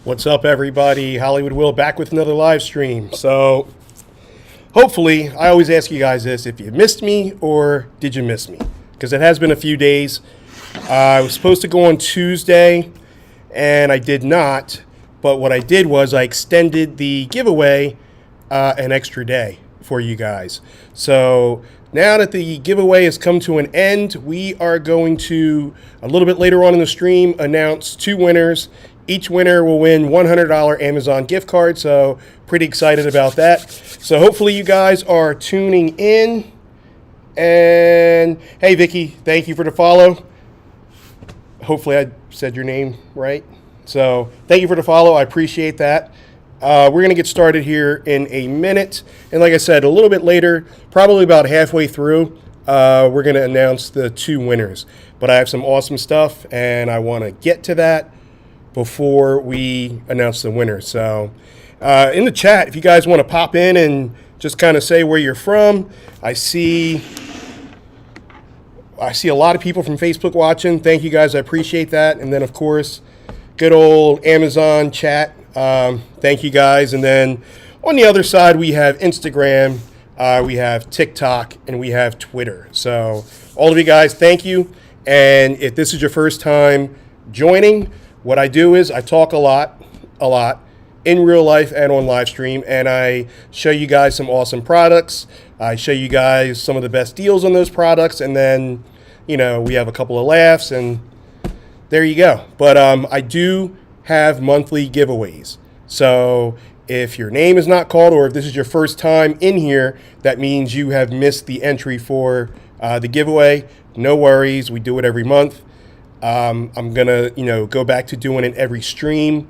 What's up, everybody? Hollywood Will back with another live stream. So, hopefully, I always ask you guys this, if you missed me or did you miss me? Because it has been a few days. I was supposed to go on Tuesday, and I did not. But what I did was I extended the giveaway an extra day for you guys. So, now that the giveaway has come to an end, we are going to, a little bit later on in the stream, announce two winners. Each winner will win $100 Amazon gift card, so pretty excited about that. So hopefully you guys are tuning in. And hey, Vicky, thank you for the follow. Hopefully I said your name right. So thank you for the follow. I appreciate that. We're going to get started here in a minute. And like I said, a little bit later, probably about halfway through, we're going to announce the two winners. But I have some awesome stuff, and I want to get to that before we announce the winner. So in the chat, if you guys want to pop in and just kind of say where you're from. I see a lot of people from Facebook watching. Thank you guys. I appreciate that. And then, of course, good old Amazon chat. Thank you guys. And then on the other side, we have Instagram, we have TikTok, and we have Twitter. So all of you guys, thank you. And if this is your first time joining, what I do is I talk a lot in real life and on live stream, and I show you guys some awesome products. I show you guys some of the best deals on those products, and then, you know, we have a couple of laughs, and there you go. But I do have monthly giveaways. So if your name is not called, or if this is your first time in here, that means you have missed the entry for the giveaway. No worries. We do it every month. I'm going to, go back to doing it every stream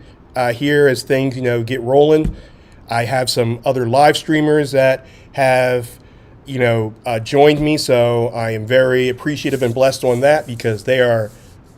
here as things, get rolling. I have some other live streamers that have, joined me. So I am very appreciative and blessed on that because they are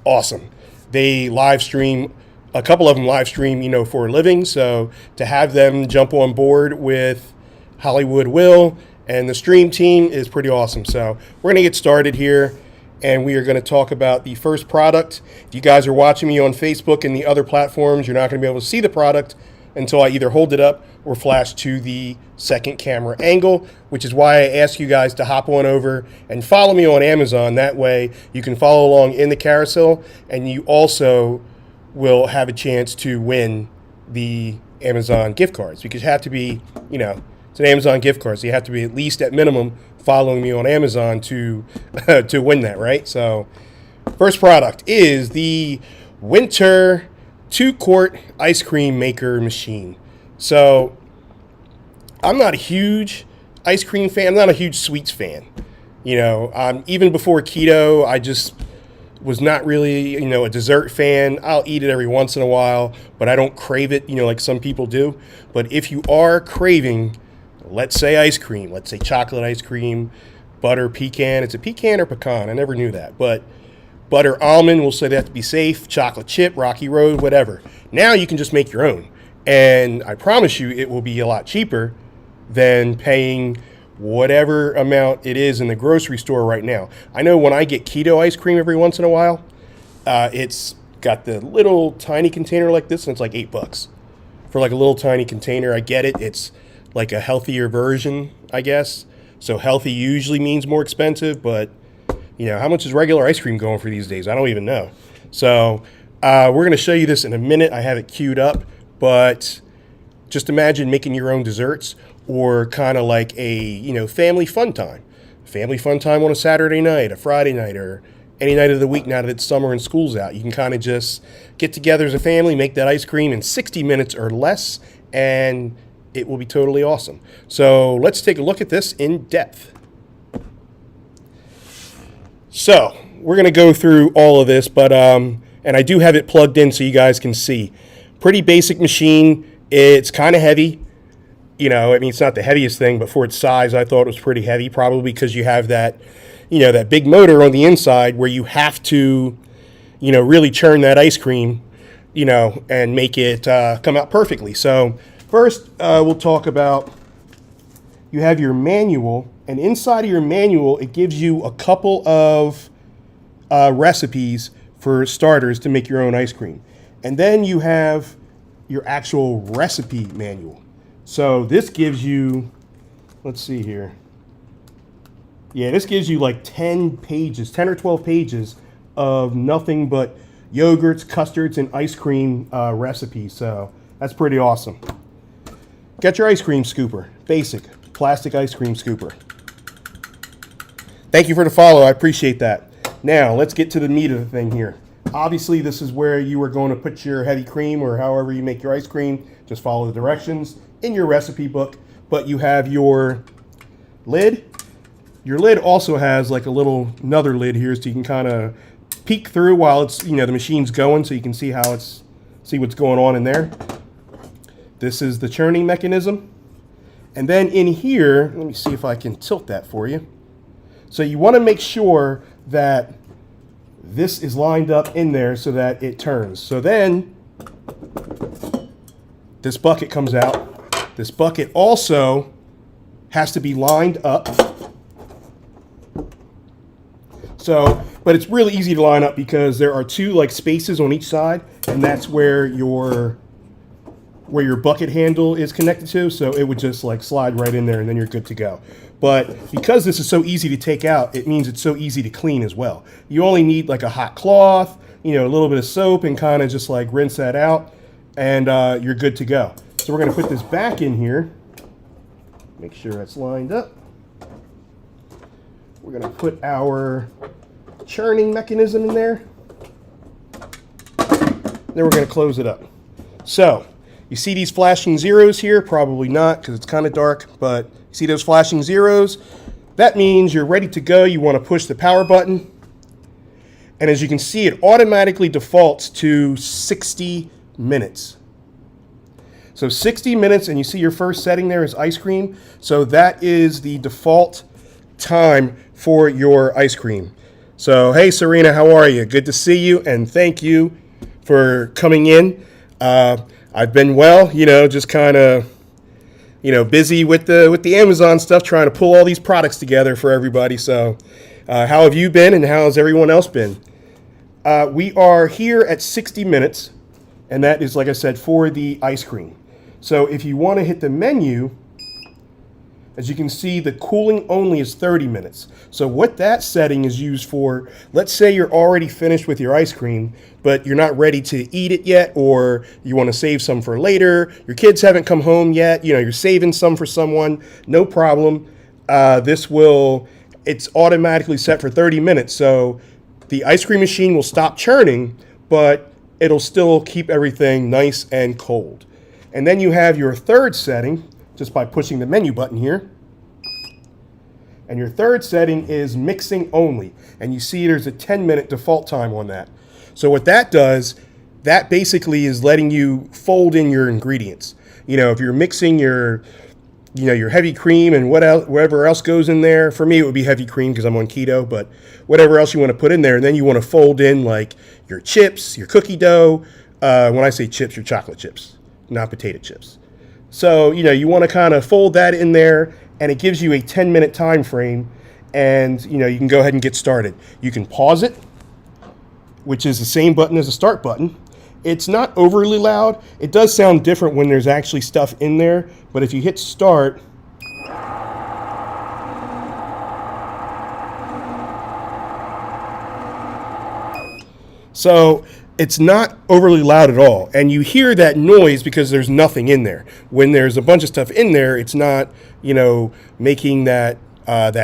awesome. They live stream, a couple of them live stream, for a living. So to have them jump on board with Hollywood Will and the stream team is pretty awesome. So we're going to get started here. And we are going to talk about the first product. If you guys are watching me on Facebook and the other platforms, you're not going to be able to see the product until I either hold it up or flash to the second camera angle, which is why I ask you guys to hop on over and follow me on Amazon. That way you can follow along in the carousel, and you also will have a chance to win the Amazon gift cards, because you have to be, it's an Amazon gift card, so you have to be at least at minimum following me on Amazon to to win that, right? So first product is the Winter 2-quart ice cream maker machine. So I'm not a huge ice cream fan. I'm not a huge sweets fan. Even before keto, I just was not really, a dessert fan. I'll eat it every once in a while, but I don't crave it, like some people do. But if you are craving, let's say ice cream, let's say chocolate ice cream, butter pecan. It's a pecan or pecan. I never knew that. But butter almond, we'll say that to be safe. Chocolate chip, Rocky Road, whatever. Now you can just make your own. And I promise you it will be a lot cheaper than paying whatever amount it is in the grocery store right now. I know when I get keto ice cream every once in a while, it's got the little tiny container like this, and it's like $8 for like a little tiny container. I get it. It's like a healthier version, I guess. So healthy usually means more expensive, but how much is regular ice cream going for these days? I don't even know. So we're going to show you this in a minute. I have it queued up, but just imagine making your own desserts, or kind of like a, family fun time. Family fun time on a Saturday night, a Friday night, or any night of the week now that it's summer and school's out. You can kind of just get together as a family, make that ice cream in 60 minutes or less, and it will be totally awesome. So let's take a look at this in depth. So we're going to go through all of this, but and I do have it plugged in so you guys can see. Pretty basic machine. It's kind of heavy. It's not the heaviest thing, but for its size, I thought it was pretty heavy, probably because you have that, that big motor on the inside where you have to, really churn that ice cream, and make it come out perfectly. So first, we'll talk about, you have your manual, and inside of your manual, it gives you a couple of recipes for starters to make your own ice cream. And then you have your actual recipe manual. So this gives you, let's see here. Yeah, this gives you like 10 pages, 10 or 12 pages of nothing but yogurts, custards, and ice cream recipes. So that's pretty awesome. Get your ice cream scooper, basic plastic ice cream scooper. Thank you for the follow. I appreciate that. Now let's get to the meat of the thing here. Obviously, this is where you are going to put your heavy cream or however you make your ice cream. Just follow the directions in your recipe book. But you have your lid. Your lid also has like a little another lid here, so you can kind of peek through while it's, you know, the machine's going, so you can see how it's, see what's going on in there. This is the churning mechanism. And then in here, let me see if I can tilt that for you. So you want to make sure that this is lined up in there so that it turns. So then this bucket comes out. This bucket also has to be lined up. So, but it's really easy to line up because there are two like spaces on each side, and that's where your bucket handle is connected to. So it would just like slide right in there, and then you're good to go. But because this is so easy to take out, it means it's so easy to clean as well. You only need like a hot cloth, you know, a little bit of soap, and kind of just like rinse that out, and you're good to go. So we're going to put this back in here. Make sure that's lined up. We're going to put our churning mechanism in there. Then we're going to close it up. So you see these flashing zeros here? Probably not, because it's kind of dark, but you see those flashing zeros? That means you're ready to go. You want to push the power button. And as you can see, it automatically defaults to 60 minutes. So 60 minutes, and you see your first setting there is ice cream. So that is the default time for your ice cream. So, hey, Serena, how are you? Good to see you, and thank you for coming in. I've been well, you know, just kind of, you know, busy with the Amazon stuff, trying to pull all these products together for everybody. So, how have you been, and how has everyone else been? We are here at 60 minutes, and that is, like I said, for the ice cream. So if you want to hit the menu, as you can see, the cooling only is 30 minutes. So what that setting is used for, let's say you're already finished with your ice cream, but you're not ready to eat it yet, or you want to save some for later, your kids haven't come home yet, you know, you're saving some for someone, no problem. It's automatically set for 30 minutes. So the ice cream machine will stop churning, but it'll still keep everything nice and cold. And then you have your third setting, just by pushing the menu button here. And your third setting is mixing only. And you see there's a 10-minute default time on that. So what that does, that basically is letting you fold in your ingredients. You know, if you're mixing your heavy cream and whatever else goes in there. For me, it would be heavy cream because I'm on keto, but whatever else you want to put in there. And then you want to fold in like your chips, your cookie dough. When I say chips, your chocolate chips, not potato chips. So, you know, you want to kind of fold that in there, and it gives you a 10-minute time frame, and, you know, you can go ahead and get started. You can pause it, which is the same button as the start button. It's not overly loud. It does sound different when there's actually stuff in there, but if you hit start, so it's not overly loud at all. And you hear that noise because there's nothing in there. When there's a bunch of stuff in there, it's not, you know, making that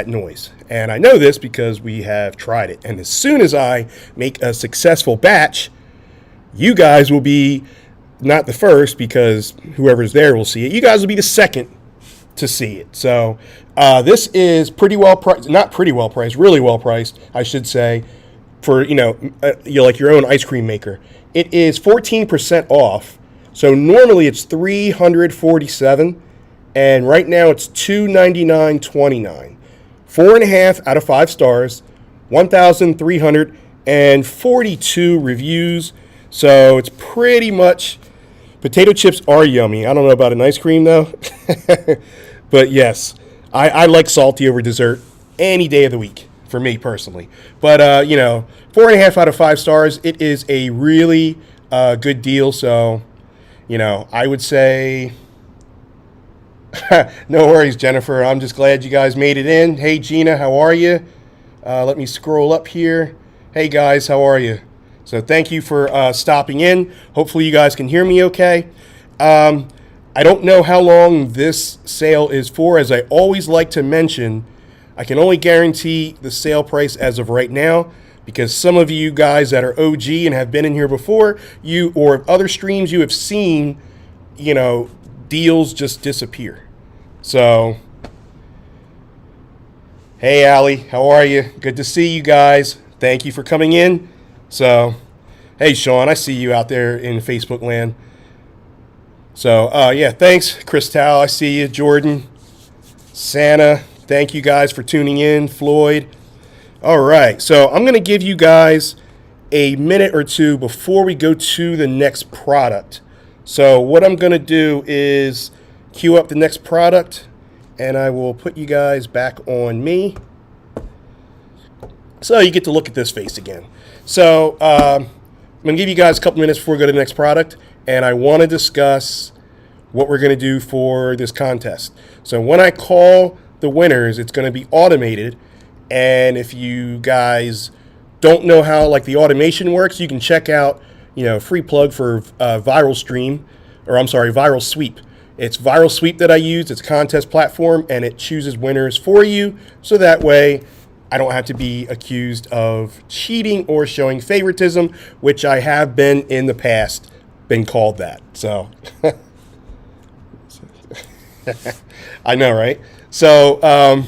noise. And I know this because we have tried it. And as soon as I make a successful batch, you guys will be not the first, because whoever's there will see it. You guys will be the second to see it. So this is pretty well priced, not pretty well priced, really well priced, I should say, for, you know, like your own ice cream maker. It is 14% off. So normally it's $347, and right now it's $299.29. 4.5 out of 5 stars, 1,342 reviews. So it's pretty much, potato chips are yummy. I don't know about an ice cream though, but yes, I like salty over dessert any day of the week. For me personally. But, you know, 4.5 out of 5 stars. It is a really good deal. So you know, I would say, no worries, Jennifer. I'm just glad you guys made it in. Hey, Gina, how are you? Let me scroll up here. Hey, guys, how are you? So thank you for stopping in. Hopefully you guys can hear me okay. I don't know how long this sale is for. As I always like to mention, I can only guarantee the sale price as of right now, because some of you guys that are OG and have been in here before, you or other streams, you have seen, you know, deals just disappear. So, hey, Allie, how are you? Good to see you guys. Thank you for coming in. So, hey, Sean, I see you out there in Facebook land. So, yeah, thanks, Cristal. I see you. Jordan, Santa, thank you guys for tuning in. Floyd. All right, so I'm going to give you guys a minute or two before we go to the next product. So what I'm going to do is queue up the next product, and I will put you guys back on me. So you get to look at this face again. So I'm going to give you guys a couple minutes before we go to the next product, and I want to discuss what we're going to do for this contest. So when I call the winners, it's going to be automated, and if you guys don't know how like the automation works, you can check out, you know, free plug for Viral Stream, or I'm sorry, Viral Sweep. It's Viral Sweep that I use. It's a contest platform, and it chooses winners for you, so that way I don't have to be accused of cheating or showing favoritism, which I have been in the past, been called that. So I know, right? So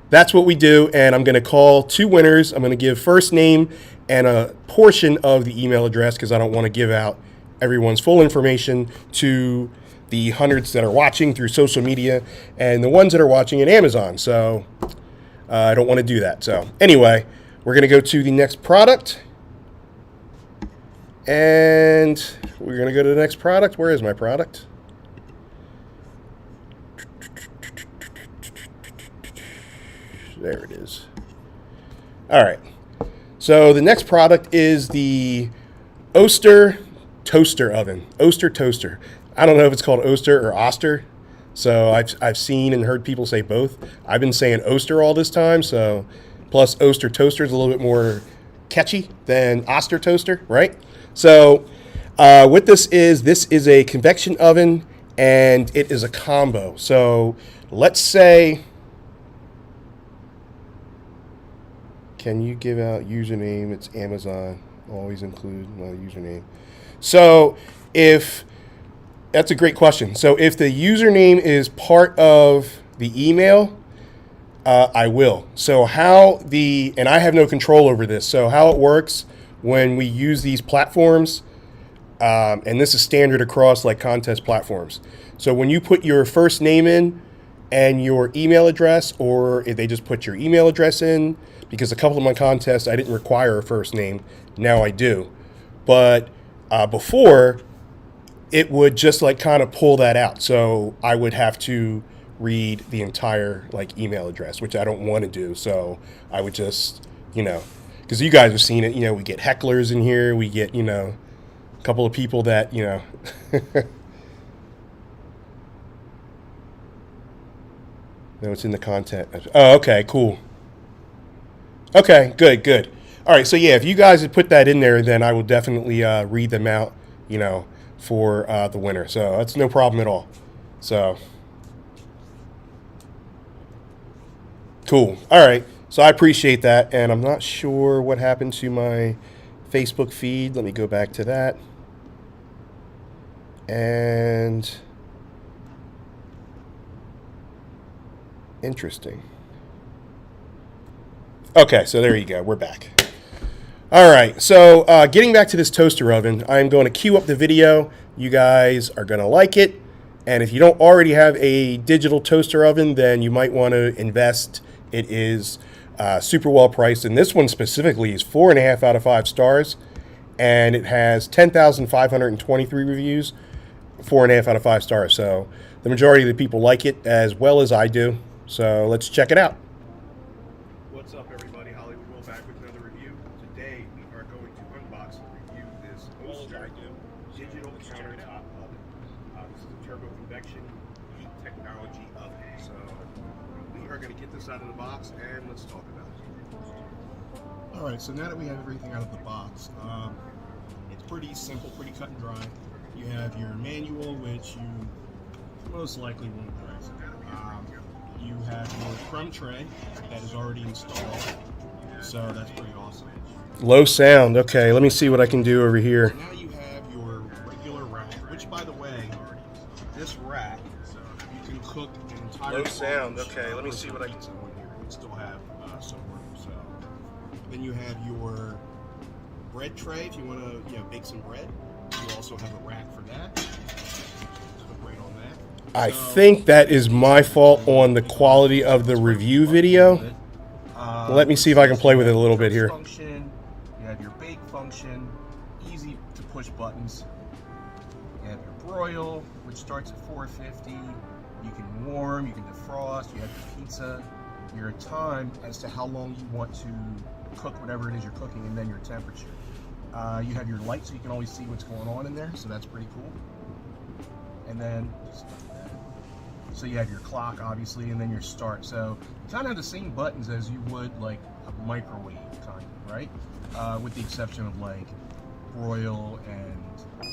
that's what we do, and I'm going to call two winners. I'm going to give first name and a portion of the email address, because I don't want to give out everyone's full information to the hundreds that are watching through social media and the ones that are watching at Amazon. So I don't want to do that. So anyway, we're going to go to the next product, and we're going to go to the next product. Where is my product? There it is. All right. So the next product is the Oster toaster oven. Oster toaster. I don't know if it's called Oster or Oster. So I've seen and heard people say both. I've been saying Oster all this time. So plus Oster toaster is a little bit more catchy than Oster toaster, right? So what this is a convection oven, and it is a combo. So let's say, can you give out username? It's Amazon. Always include my username. So if that's a great question. So if the username is part of the email, I will. So and I have no control over this. So how it works when we use these platforms, and this is standard across like contest platforms. So when you put your first name in and your email address, or if they just put your email address in, because a couple of my contests I didn't require a first name, now I do. But before, it would just like kind of pull that out. So I would have to read the entire like email address, which I don't want to do. So I would just, you know, because you guys have seen it, you know, we get hecklers in here, we get, you know, a couple of people that, you know, no, it's in the content. Oh, okay, cool. Okay, good. All right, so yeah, if you guys had put that in there, then I will definitely read them out, you know, for the winner. So that's no problem at all. So cool. All right, so I appreciate that, and I'm not sure what happened to my Facebook feed. Let me go back to that. And interesting. Okay, so there you go. We're back. All right, so getting back to this toaster oven, I'm going to queue up the video. You guys are going to like it. And if you don't already have a digital toaster oven, then you might want to invest. It is super well priced. And this one specifically is 4.5 out of 5 stars. And it has 10,523 reviews, 4.5 out of 5 stars. So the majority of the people like it as well as I do. So let's check it out. What's up, everybody? Hollywood Will back with another review. Today we are going to unbox and review this Oster digital countertop oven. turbo convection heat technology oven. So we are going to get this out of the box and let's talk about it. All right, so now that we have everything out of the box, it's pretty simple, pretty cut and dry. You have your manual, which you most likely won't press. You have your crumb tray that is already installed, so that's pretty awesome. Low sound. Okay, let me see what I can do over here. Now you have your regular rack, which, by the way, this rack, you can cook an entire... Low sound. Okay, let me see what I can do here. We still have some room. So then you have your bread tray if you want to bake some bread. You also have a rack for that. I think that is my fault on the quality of the review video. Let me see if I can play with it a little bit here. You have your bake function, easy to push buttons. You have your broil, which starts at 450. You can warm, you can defrost, you have your pizza, your time as to how long you want to cook whatever it is you're cooking, and then your temperature. You have your light so you can always see what's going on in there, so that's pretty cool. And then so you have your clock, obviously, and then your start. So you kind of have the same buttons as you would like a microwave kind of, right? With the exception of like broil and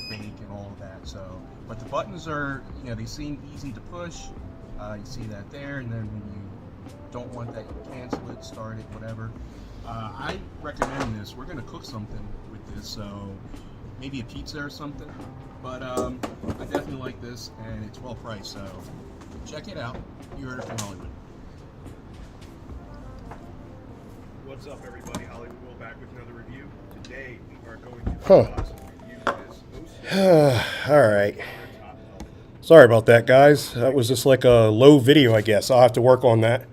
bake and all of that. So, but the buttons are, they seem easy to push. You see that there, and then when you don't want that, you cancel it, start it, whatever. I recommend this. We're gonna cook something with this, so maybe a pizza or something. But I definitely like this, and it's well priced. So check it out. You heard it from Hollywood. What's up, everybody? Hollywood Will back with another review. Today we are going to review this. All right. Sorry about that, guys. That was just like a low video, I guess. I'll have to work on that.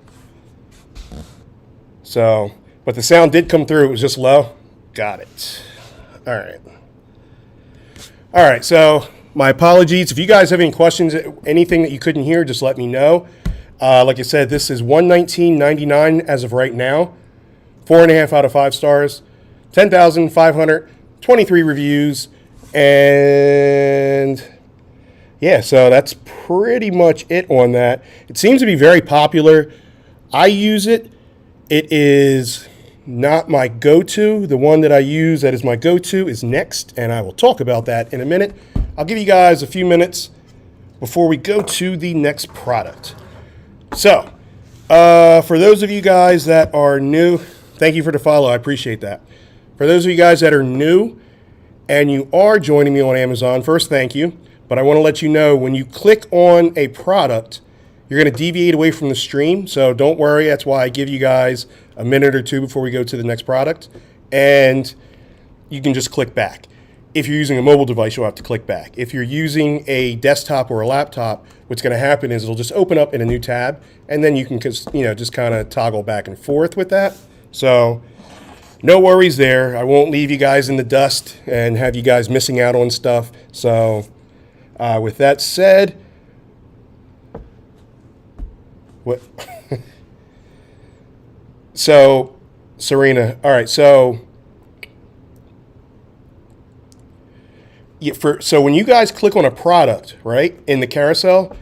So, but the sound did come through. It was just low. Got it. All right. All right, so my apologies. If you guys have any questions, anything that you couldn't hear, just let me know. Like I said, this is $119.99 as of right now. 4.5 out of 5 stars. 10,523 reviews. And yeah, so that's pretty much it on that. It seems to be very popular. I use it. It is not my go-to. The one that I use that is my go-to is Next, and I will talk about that in a minute. I'll give you guys a few minutes before we go to the next product. So, for those of you guys that are new, thank you for the follow. I appreciate that. For those of you guys that are new and you are joining me on Amazon, first, thank you. But I want to let you know when you click on a product, you're going to deviate away from the stream. So don't worry. That's why I give you guys a minute or two before we go to the next product. And you can just click back. If you're using a mobile device, you'll have to click back. If you're using a desktop or a laptop, what's going to happen is it'll just open up in a new tab, and then you can just kind of toggle back and forth with that. So no worries there. I won't leave you guys in the dust and have you guys missing out on stuff. So with that said, what? So, Serena, all right, so so when you guys click on a product, right, in the carousel,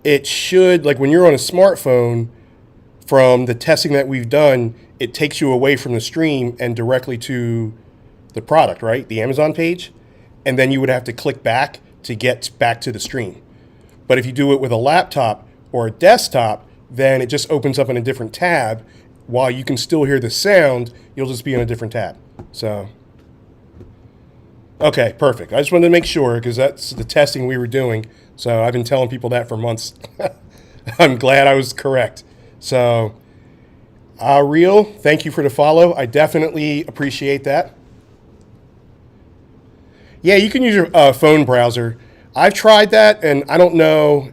it should, like when you're on a smartphone, from the testing that we've done, it takes you away from the stream and directly to the product, right, the Amazon page, and then you would have to click back to get back to the stream. But if you do it with a laptop or a desktop, then it just opens up in a different tab. While you can still hear the sound, you'll just be in a different tab. So, okay, perfect. I just wanted to make sure because that's the testing we were doing. So I've been telling people that for months. I'm glad I was correct. So, Real, thank you for the follow. I definitely appreciate that. Yeah, you can use your phone browser. I've tried that, and I don't know.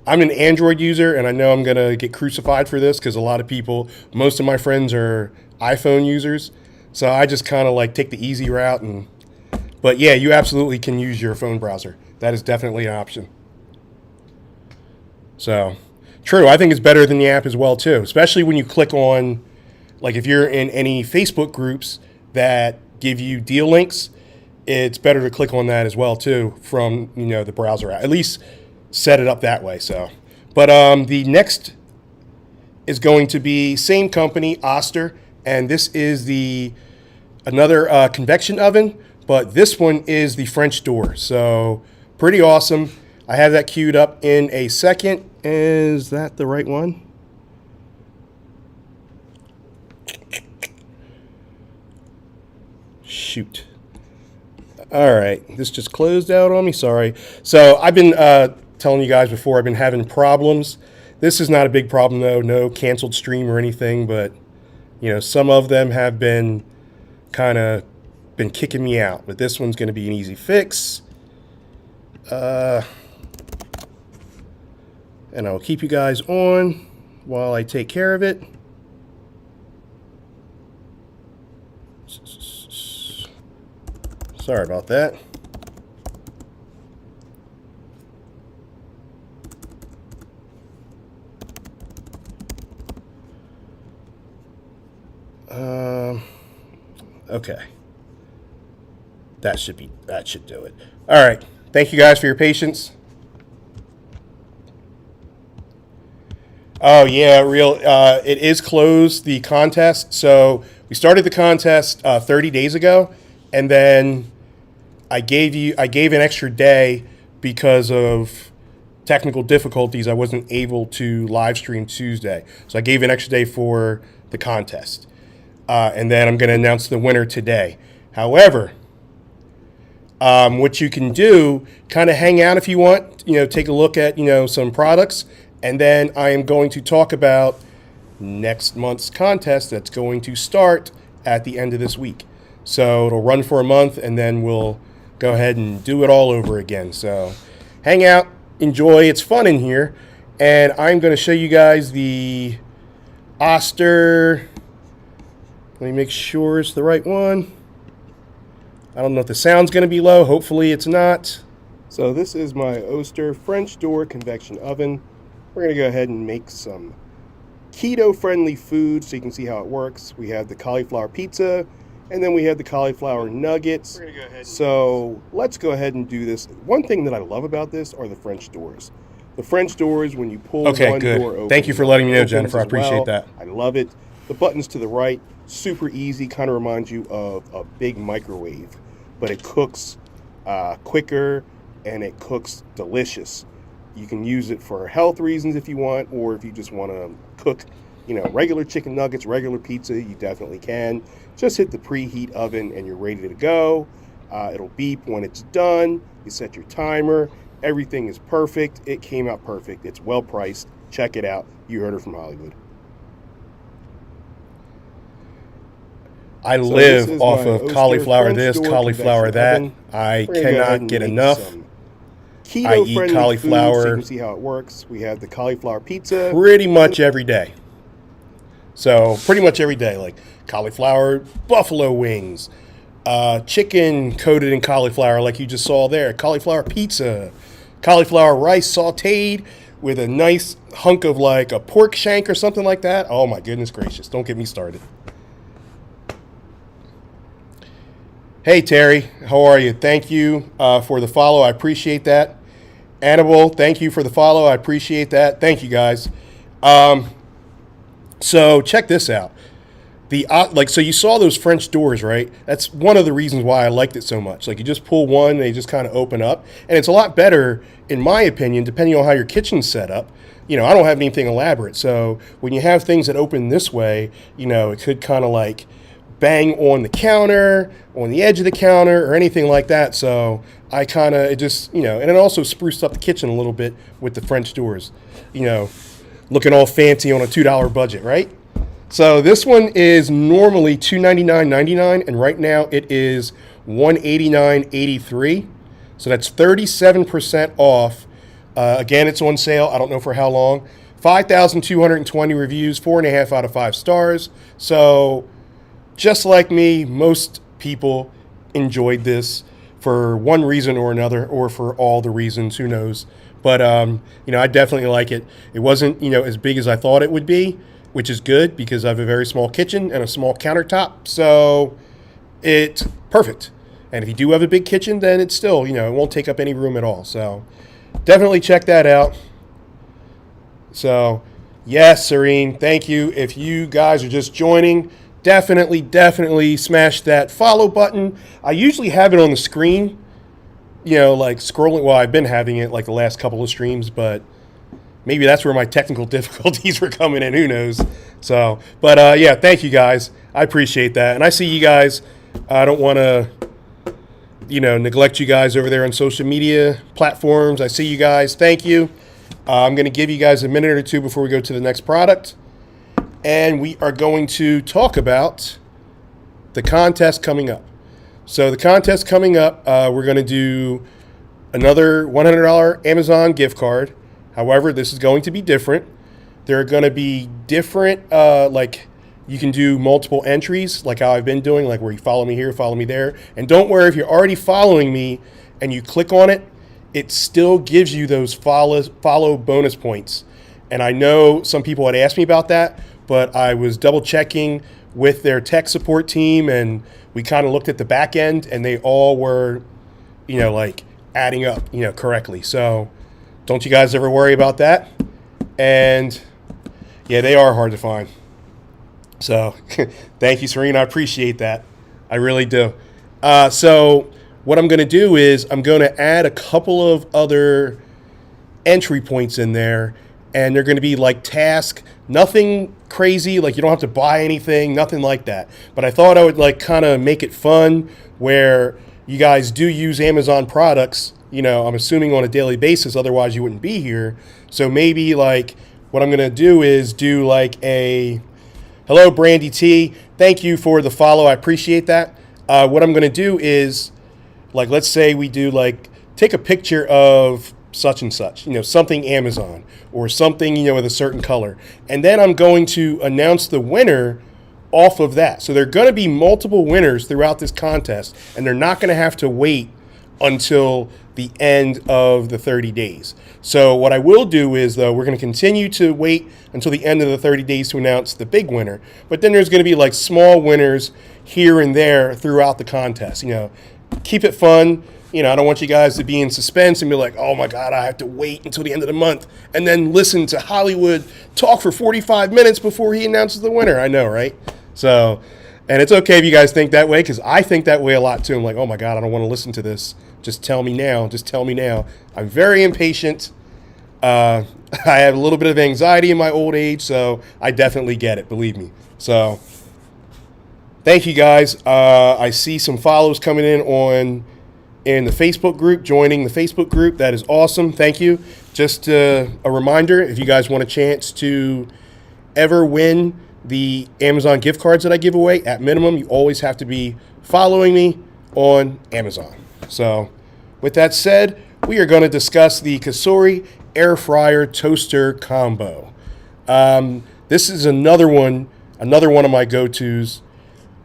I'm an Android user, and I know I'm going to get crucified for this because a lot of people, most of my friends are iPhone users. So I just kind of like take the easy route. But yeah, you absolutely can use your phone browser. That is definitely an option. So, true. I think it's better than the app as well, too. Especially when you click on, like if you're in any Facebook groups that give you deal links, it's better to click on that as well too from the browser app. At least set it up that way. So, but the next is going to be same company, Oster, and this is another convection oven, but this one is the French door. So pretty awesome. I have that queued up in a second. Is that the right one? Shoot. All right, this just closed out on me. Sorry. So I've been telling you guys before, I've been having problems. This is not a big problem though, no canceled stream or anything, but some of them have been kicking me out. But this one's going to be an easy fix. And I'll keep you guys on while I take care of it. Sorry about that. Okay. That should do it. All right. Thank you guys for your patience. Oh yeah, it is closed, the contest. So we started the contest 30 days ago, and then I gave an extra day because of technical difficulties. I wasn't able to live stream Tuesday, so I gave an extra day for the contest, and then I'm going to announce the winner today. However, what you can do, kind of hang out if you want, take a look at some products, and then I am going to talk about next month's contest that's going to start at the end of this week. So it'll run for a month, and then we'll go ahead and do it all over again. So hang out, enjoy. It's fun in here. And I'm going to show you guys the Oster. Let me make sure it's the right one. I don't know if the sound's going to be low. Hopefully it's not. So this is my Oster French door convection oven. We're going to go ahead and make some keto-friendly food so you can see how it works. We have the cauliflower pizza, and then we have the cauliflower nuggets. We're gonna go ahead so let's go ahead and do this. One thing that I love about this are the French doors. The French doors, when you pull one door open. Thank you for letting me know, Jennifer. I appreciate that. I love it. The buttons to the right, super easy, kind of reminds you of a big microwave, but it cooks quicker and it cooks delicious. You can use it for health reasons if you want, or if you just want to cook, regular chicken nuggets, regular pizza, you definitely can. Just hit the preheat oven and you're ready to go. It'll beep when it's done. You set your timer. Everything is perfect. It came out perfect. It's well priced. Check it out. You heard it from Hollywood. I live off of cauliflower this, cauliflower that. I cannot get enough. I eat cauliflower. So you can see how it works. We have the cauliflower pizza. Pretty much every day. So pretty much every day, like cauliflower buffalo wings, chicken coated in cauliflower like you just saw there, cauliflower pizza, cauliflower rice sauteed with a nice hunk of like a pork shank or something like that. Oh my goodness gracious, don't get me started. Hey Terry, how are you? Thank you for the follow. I appreciate that. Annabelle, thank you for the follow. I appreciate that. Thank you guys. So check this out. So you saw those French doors, right? That's one of the reasons why I liked it so much. Like you just pull one, and they just kind of open up, and it's a lot better, in my opinion, depending on how your kitchen's set up. I don't have anything elaborate, so when you have things that open this way, it could kind of like bang on the counter, on the edge of the counter, or anything like that. So I kind of and it also spruced up the kitchen a little bit with the French doors, looking all fancy on a $2 budget, right? So this one is normally $299.99, and right now it is $189.83. So that's 37% off. Again, it's on sale. I don't know for how long. 5,220 reviews, 4.5 out of 5 stars. So just like me, most people enjoyed this for one reason or another, or for all the reasons, who knows. But, I definitely like it. It wasn't, as big as I thought it would be, which is good because I have a very small kitchen and a small countertop. So it's perfect. And if you do have a big kitchen, then it's still, it won't take up any room at all. So definitely check that out. So yes, Serene, thank you. If you guys are just joining, definitely smash that follow button. I usually have it on the screen, like scrolling. Well, I've been having it like the last couple of streams, but maybe that's where my technical difficulties were coming in. Who knows? So, but yeah, thank you guys. I appreciate that. And I see you guys. I don't want to, neglect you guys over there on social media platforms. I see you guys. Thank you. I'm going to give you guys a minute or two before we go to the next product. And we are going to talk about the contest coming up. So the contest coming up, we're going to do another $100 Amazon gift card. However, this is going to be different. There are going to be different, like you can do multiple entries, like how I've been doing, like where you follow me here, follow me there. And don't worry, if you're already following me and you click on it, it still gives you those follow bonus points. And I know some people had asked me about that, but I was double checking with their tech support team, and we kind of looked at the back end, and they all were, like adding up, correctly. So don't you guys ever worry about that. And yeah, they are hard to find. So thank you, Serena. I appreciate that. I really do. So what I'm going to do is I'm going to add a couple of other entry points in there, and they're going to be like task, nothing crazy, like you don't have to buy anything, nothing like that. But I thought I would like kind of make it fun where you guys do use Amazon products, I'm assuming on a daily basis, otherwise you wouldn't be here. So maybe like what I'm going to do is do like a, hello, Brandy T. Thank you for the follow. I appreciate that. What I'm going to do is, like, let's say we do like, take a picture of such and such, something Amazon or something, with a certain color. And then I'm going to announce the winner off of that. So there are going to be multiple winners throughout this contest, and they're not going to have to wait until the end of the 30 days. So what I will do is, though, we're going to continue to wait until the end of the 30 days to announce the big winner. But then there's going to be like small winners here and there throughout the contest. Keep it fun. I don't want you guys to be in suspense and be like, oh my God, I have to wait until the end of the month and then listen to Hollywood talk for 45 minutes before he announces the winner. I know, right? So, and it's okay if you guys think that way, because I think that way a lot too. I'm like, oh my God, I don't want to listen to this. Just tell me now. Just tell me now. I'm very impatient. I have a little bit of anxiety in my old age, so I definitely get it, believe me. So thank you guys. I see some follows coming in the Facebook group, joining the Facebook group. That is awesome. Thank you. Just a reminder, if you guys want a chance to ever win the Amazon gift cards that I give away, at minimum, you always have to be following me on Amazon. So with that said, we are going to discuss the Cosori air fryer toaster combo. This is another one of my go-tos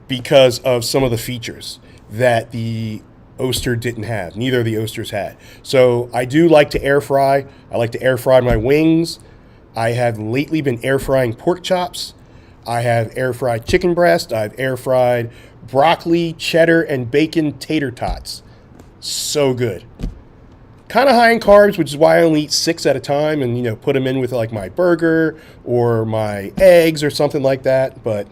because of some of the features that the Oster didn't have. Neither of the Osters had. So I do like to air fry. I like to air fry my wings. I have lately been air frying pork chops. I have air fried chicken breast. I've air fried broccoli, cheddar, and bacon tater tots. So good. Kind of high in carbs, which is why I only eat 6 at a time and, put them in with like my burger or my eggs or something like that. But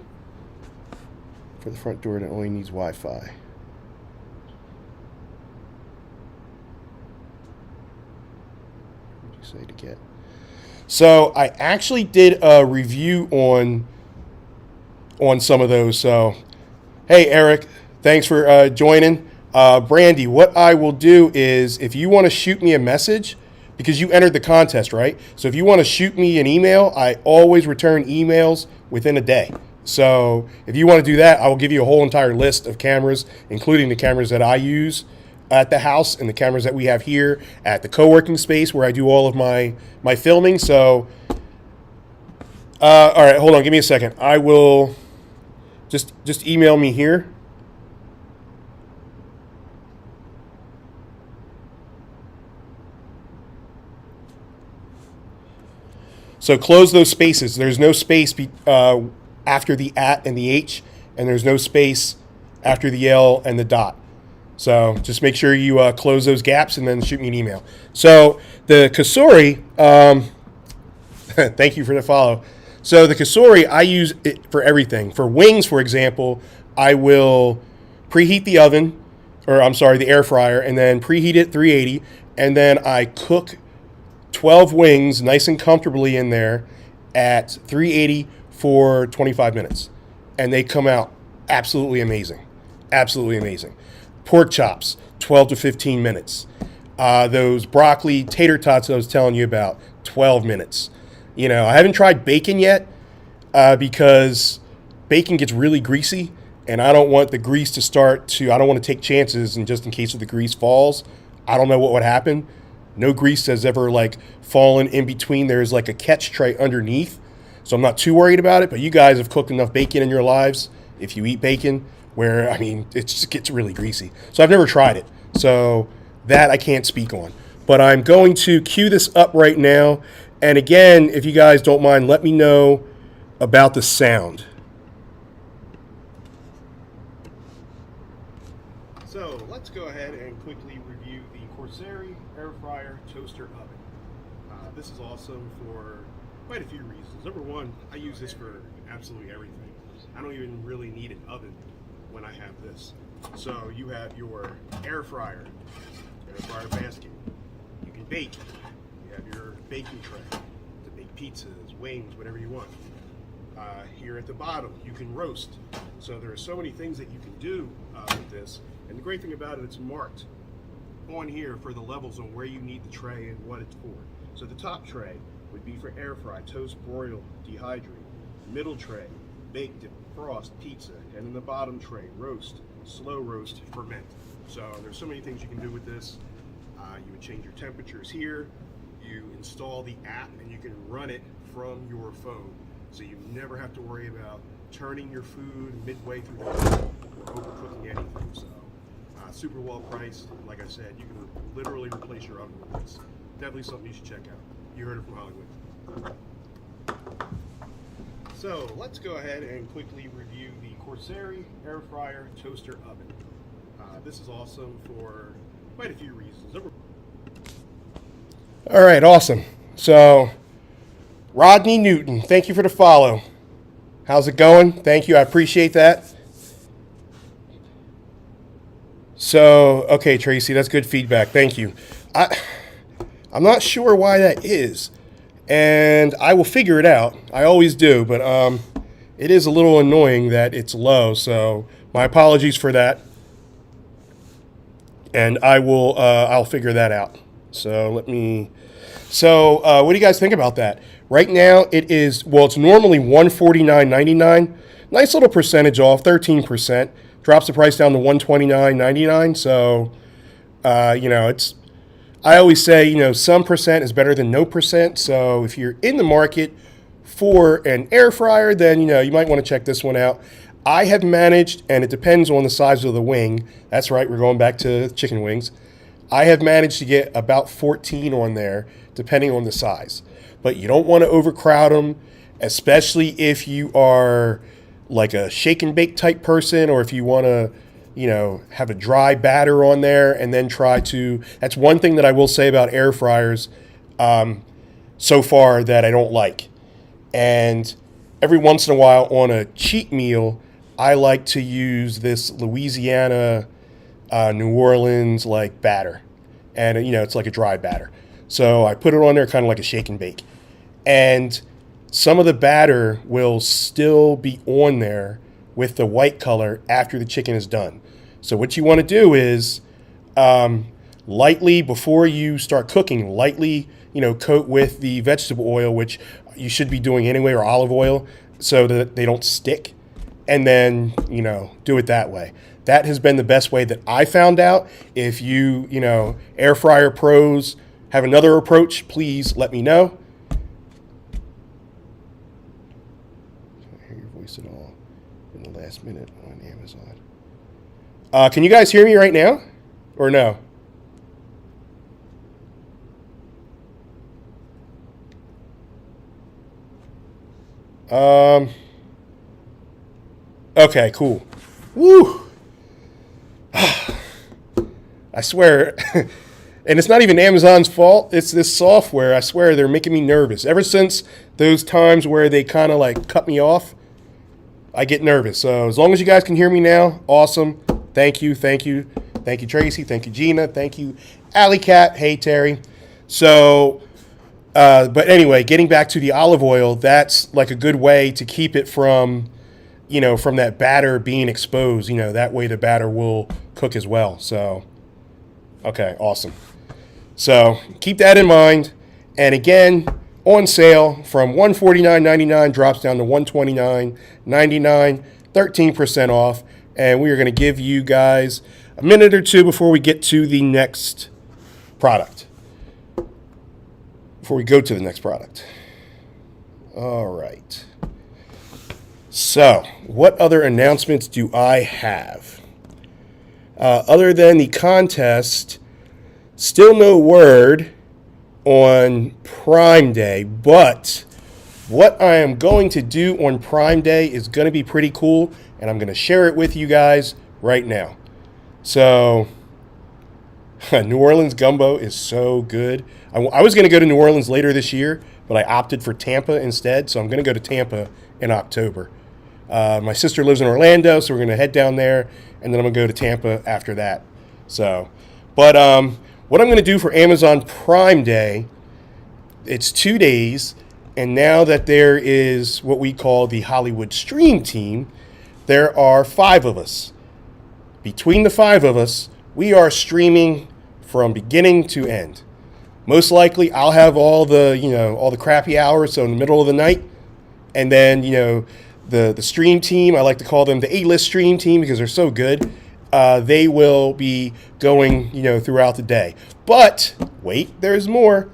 for the front door, it only needs Wi-Fi. What did you say to get? So I actually did a review on some of those. So, hey, Eric, thanks for joining. Brandy, what I will do is, if you want to shoot me a message, because you entered the contest, right? So if you want to shoot me an email, I always return emails within a day. So if you want to do that, I will give you a whole entire list of cameras, including the cameras that I use at the house and the cameras that we have here at the co-working space where I do all of my filming. So, all right, hold on, give me a second. I will just email me here. So close those spaces. There's no space after the at and the H, and there's no space after the L and the dot. So just make sure you close those gaps and then shoot me an email. So the Kasori, thank you for the follow. So the Kasori, I use it for everything. For wings, for example, I will preheat the oven, or I'm sorry, the air fryer, and then preheat it 380, and then I cook 12 wings nice and comfortably in there at 380 for 25 minutes. And they come out absolutely amazing. Absolutely amazing. Pork chops, 12 to 15 minutes. Those broccoli tater tots I was telling you about, 12 minutes. You know, I haven't tried bacon yet because bacon gets really greasy, and I don't want the grease to I don't want to take chances, and just in case if the grease falls, I don't know what would happen. No grease has ever like fallen in between. There's like a catch tray underneath, so I'm not too worried about it. But you guys have cooked enough bacon in your lives, if you eat bacon, where, I mean, it just gets really greasy. So I've never tried it, so that I can't speak on. But I'm going to cue this up right now. And again, if you guys don't mind, let me know about the sound. So let's go ahead and quickly review the Corsair air fryer toaster oven. This is awesome for quite a few reasons. Number one, I use this for absolutely everything. I don't even really need an oven when I have this. So you have your air fryer basket. You can bake. You have your baking tray to bake pizzas, wings, whatever you want. Here at the bottom, you can roast. So there are so many things that you can do with this. And the great thing about it, it's marked on here for the levels on where you need the tray and what it's for. So the top tray would be for air fry, toast, broil, dehydrate. Middle tray, bake, dip, frost, pizza. And in the bottom tray, roast, slow roast, ferment. So there's so many things you can do with this. You would change your temperatures here. You install the app and you can run it from your phone. So you never have to worry about turning your food midway through the day or overcooking anything. So super well priced. Like I said, you can literally replace your oven with this. Definitely something you should check out. You heard it from Hollywood. So let's go ahead and quickly review the Corsair air fryer toaster oven. This is awesome for quite a few reasons. All right, awesome. So Rodney Newton, thank you for the follow. How's it going? Thank you, I appreciate that. So, okay, Tracy, that's good feedback. Thank you. I'm not sure why that is, and I will figure it out. I always do, but it is a little annoying that it's low, so my apologies for that. And I'll figure that out. So what do you guys think about that? Right now it is, well, it's normally $149.99. Nice little percentage off, 13%. Drops the price down to $129.99. So, I always say, some percent is better than no percent. So if you're in the market for an air fryer, then, you might want to check this one out. I have managed, and it depends on the size of the wing. That's right, we're going back to chicken wings. I have managed to get about 14 on there, depending on the size. But you don't want to overcrowd them, especially if you are like a shake and bake type person, or if you want to, have a dry batter on there and then that's one thing that I will say about air fryers so far that I don't like. And every once in a while on a cheat meal, I like to use this Louisiana, New Orleans like batter. And, it's like a dry batter. So I put it on there kind of like a shake and bake. And some of the batter will still be on there with the white color after the chicken is done. So what you want to do is lightly, before you start cooking, lightly, coat with the vegetable oil, which you should be doing anyway, or olive oil, so that they don't stick. And then, do it that way. That has been the best way that I found out. If you, air fryer pros have another approach, please let me know. I hear your voice at all in the last minute on Amazon. Can you guys hear me right now, or no? Okay, cool. Woo! I swear, and it's not even Amazon's fault. It's this software. I swear they're making me nervous. Ever since those times where they kind of like cut me off, I get nervous. So as long as you guys can hear me now, awesome. Thank you, thank you. Thank you, Tracy. Thank you, Gina. Thank you, Alley Cat. Hey, Terry. So, but anyway, getting back to the olive oil, that's like a good way to keep it from, from that batter being exposed. That way the batter will cook as well. So, okay, awesome. So keep that in mind. And again, on sale from $149.99 drops down to $129.99, 13% off. And we are going to give you guys a minute or two before we get to the next product. Before we go to the next product. All right. So, what other announcements do I have? Other than the contest, still no word on Prime Day, but what I am going to do on Prime Day is going to be pretty cool, and I'm going to share it with you guys right now. So, New Orleans gumbo is so good. I was going to go to New Orleans later this year, but I opted for Tampa instead, so I'm going to go to Tampa in October. My sister lives in Orlando, so we're going to head down there, and then I'm going to go to Tampa after that. So, but what I'm going to do for Amazon Prime Day, it's 2 days, and now that there is what we call the Hollywood Stream Team, there are 5 of us. Between the 5 of us, we are streaming from beginning to end. Most likely, I'll have all the crappy hours, so in the middle of the night, and then, the stream team, I like to call them the A-list stream team because they're so good. They will be going, throughout the day. But wait, there's more.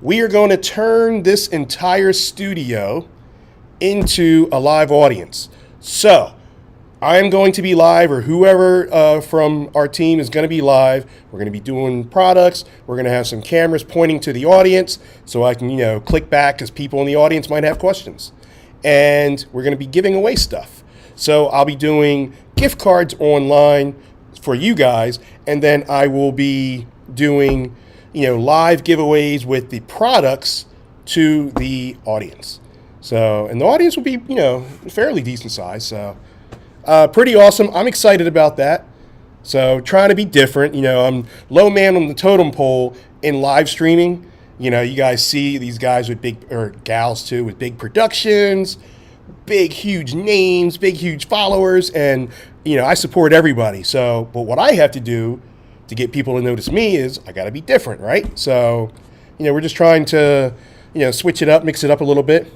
We are going to turn this entire studio into a live audience. So I'm going to be live, or whoever from our team is going to be live. We're going to be doing products. We're going to have some cameras pointing to the audience so I can, click back because people in the audience might have questions. And we're going to be giving away stuff. So I'll be doing gift cards online for you guys, and then I will be doing, live giveaways with the products to the audience. So, and the audience will be, fairly decent size. So, pretty awesome. I'm excited about that. So, trying to be different. I'm low man on the totem pole in live streaming. You guys see these guys with or gals too, with big productions, big, huge names, big, huge followers. And, I support everybody. So, but what I have to do to get people to notice me is I got to be different, right? So, we're just trying to, switch it up, mix it up a little bit.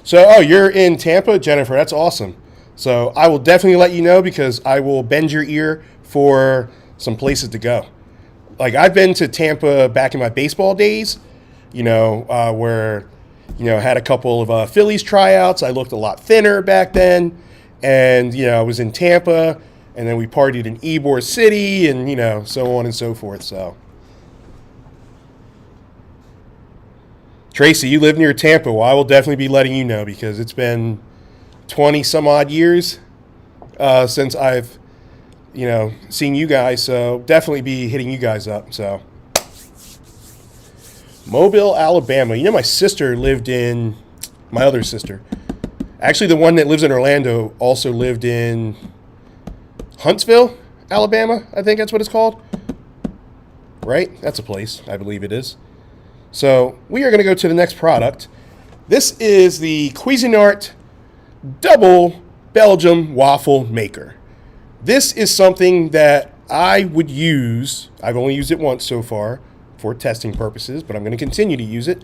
So, you're in Tampa, Jennifer. That's awesome. So I will definitely let you know because I will bend your ear for some places to go. Like, I've been to Tampa back in my baseball days, where, had a couple of Phillies tryouts. I looked a lot thinner back then. And, I was in Tampa, and then we partied in Ybor City and, so on and so forth. So, Tracy, you live near Tampa. Well, I will definitely be letting you know because it's been 20 some odd years since I've seeing you guys, so definitely be hitting you guys up. So, Mobile, Alabama. My sister lived in, my other sister, actually the one that lives in Orlando also lived in Huntsville, Alabama. I think that's what it's called. Right? That's a place. I believe it is. So, we are going to go to the next product. This is the Cuisinart Double Belgium Waffle Maker. This is something that I would use. I've only used it once so far for testing purposes, but I'm going to continue to use it.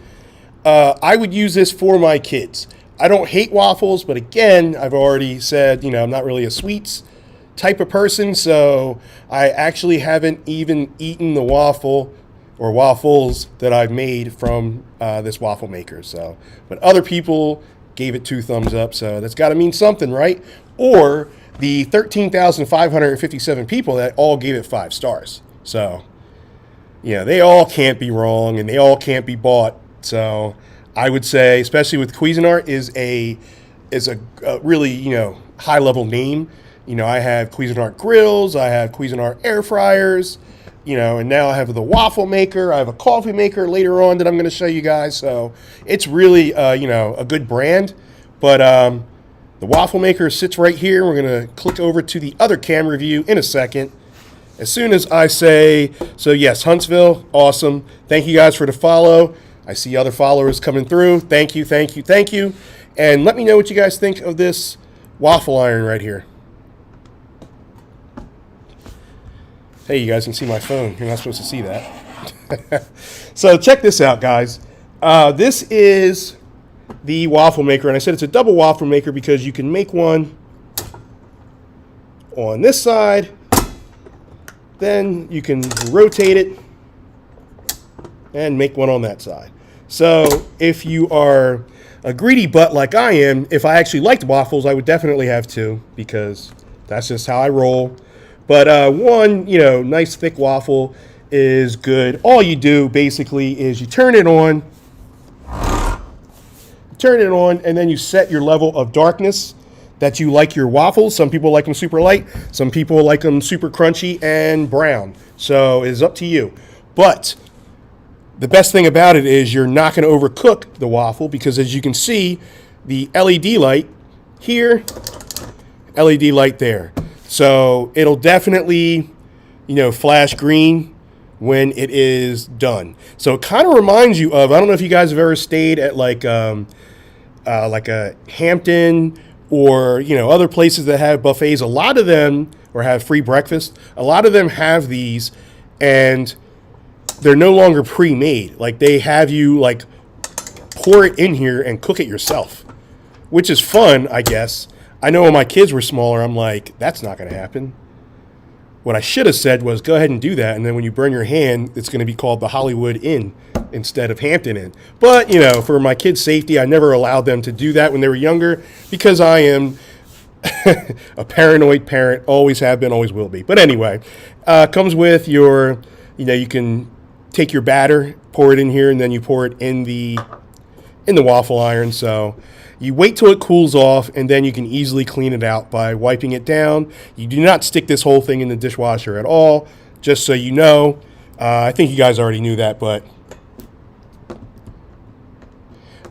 I would use this for my kids. I don't hate waffles, but again, I've already said, I'm not really a sweets type of person, so I actually haven't even eaten the waffle or waffles that I've made from this waffle maker. So, but other people gave it 2 thumbs up, so that's got to mean something, right? Or the 13,557 people that all gave it 5 stars. So, they all can't be wrong and they all can't be bought. So, I would say, especially with Cuisinart, is a really, high level name I have Cuisinart grills, I have Cuisinart air fryers, and now I have the Waffle Maker. I have a coffee maker later on that I'm going to show you guys. So it's really, a good brand. But the Waffle Maker sits right here. We're going to click over to the other camera view in a second. As soon as I say, so yes, Huntsville, awesome. Thank you guys for the follow. I see other followers coming through. Thank you, thank you, thank you. And let me know what you guys think of this waffle iron right here. Hey, you guys can see my phone. You're not supposed to see that. So check this out, guys. This is the Waffle Maker, and I said it's a double Waffle Maker because you can make one on this side, then you can rotate it and make one on that side. So if you are a greedy butt like I am, if I actually liked waffles, I would definitely have two because that's just how I roll. But one, nice thick waffle is good. All you do basically is you turn it on, and then you set your level of darkness that you like your waffles. Some people like them super light. Some people like them super crunchy and brown. So it's up to you. But the best thing about it is you're not going to overcook the waffle because, as you can see, the LED light here, LED light there. So it'll definitely, flash green when it is done. So it kind of reminds you of, I don't know if you guys have ever stayed at like a Hampton or, other places that have buffets. A lot of them, or have free breakfast, a lot of them have these and they're no longer pre-made. Like they have you like pour it in here and cook it yourself, which is fun, I guess. I know when my kids were smaller, I'm like, that's not going to happen. What I should have said was go ahead and do that. And then when you burn your hand, it's going to be called the Hollywood Inn instead of Hampton Inn. But, for my kids' safety, I never allowed them to do that when they were younger because I am a paranoid parent, always have been, always will be. But anyway, comes with your, you can take your batter, pour it in here, and then you pour it in the waffle iron. So you wait till it cools off, and then you can easily clean it out by wiping it down. You do not stick this whole thing in the dishwasher at all, just so you know. I think you guys already knew that, but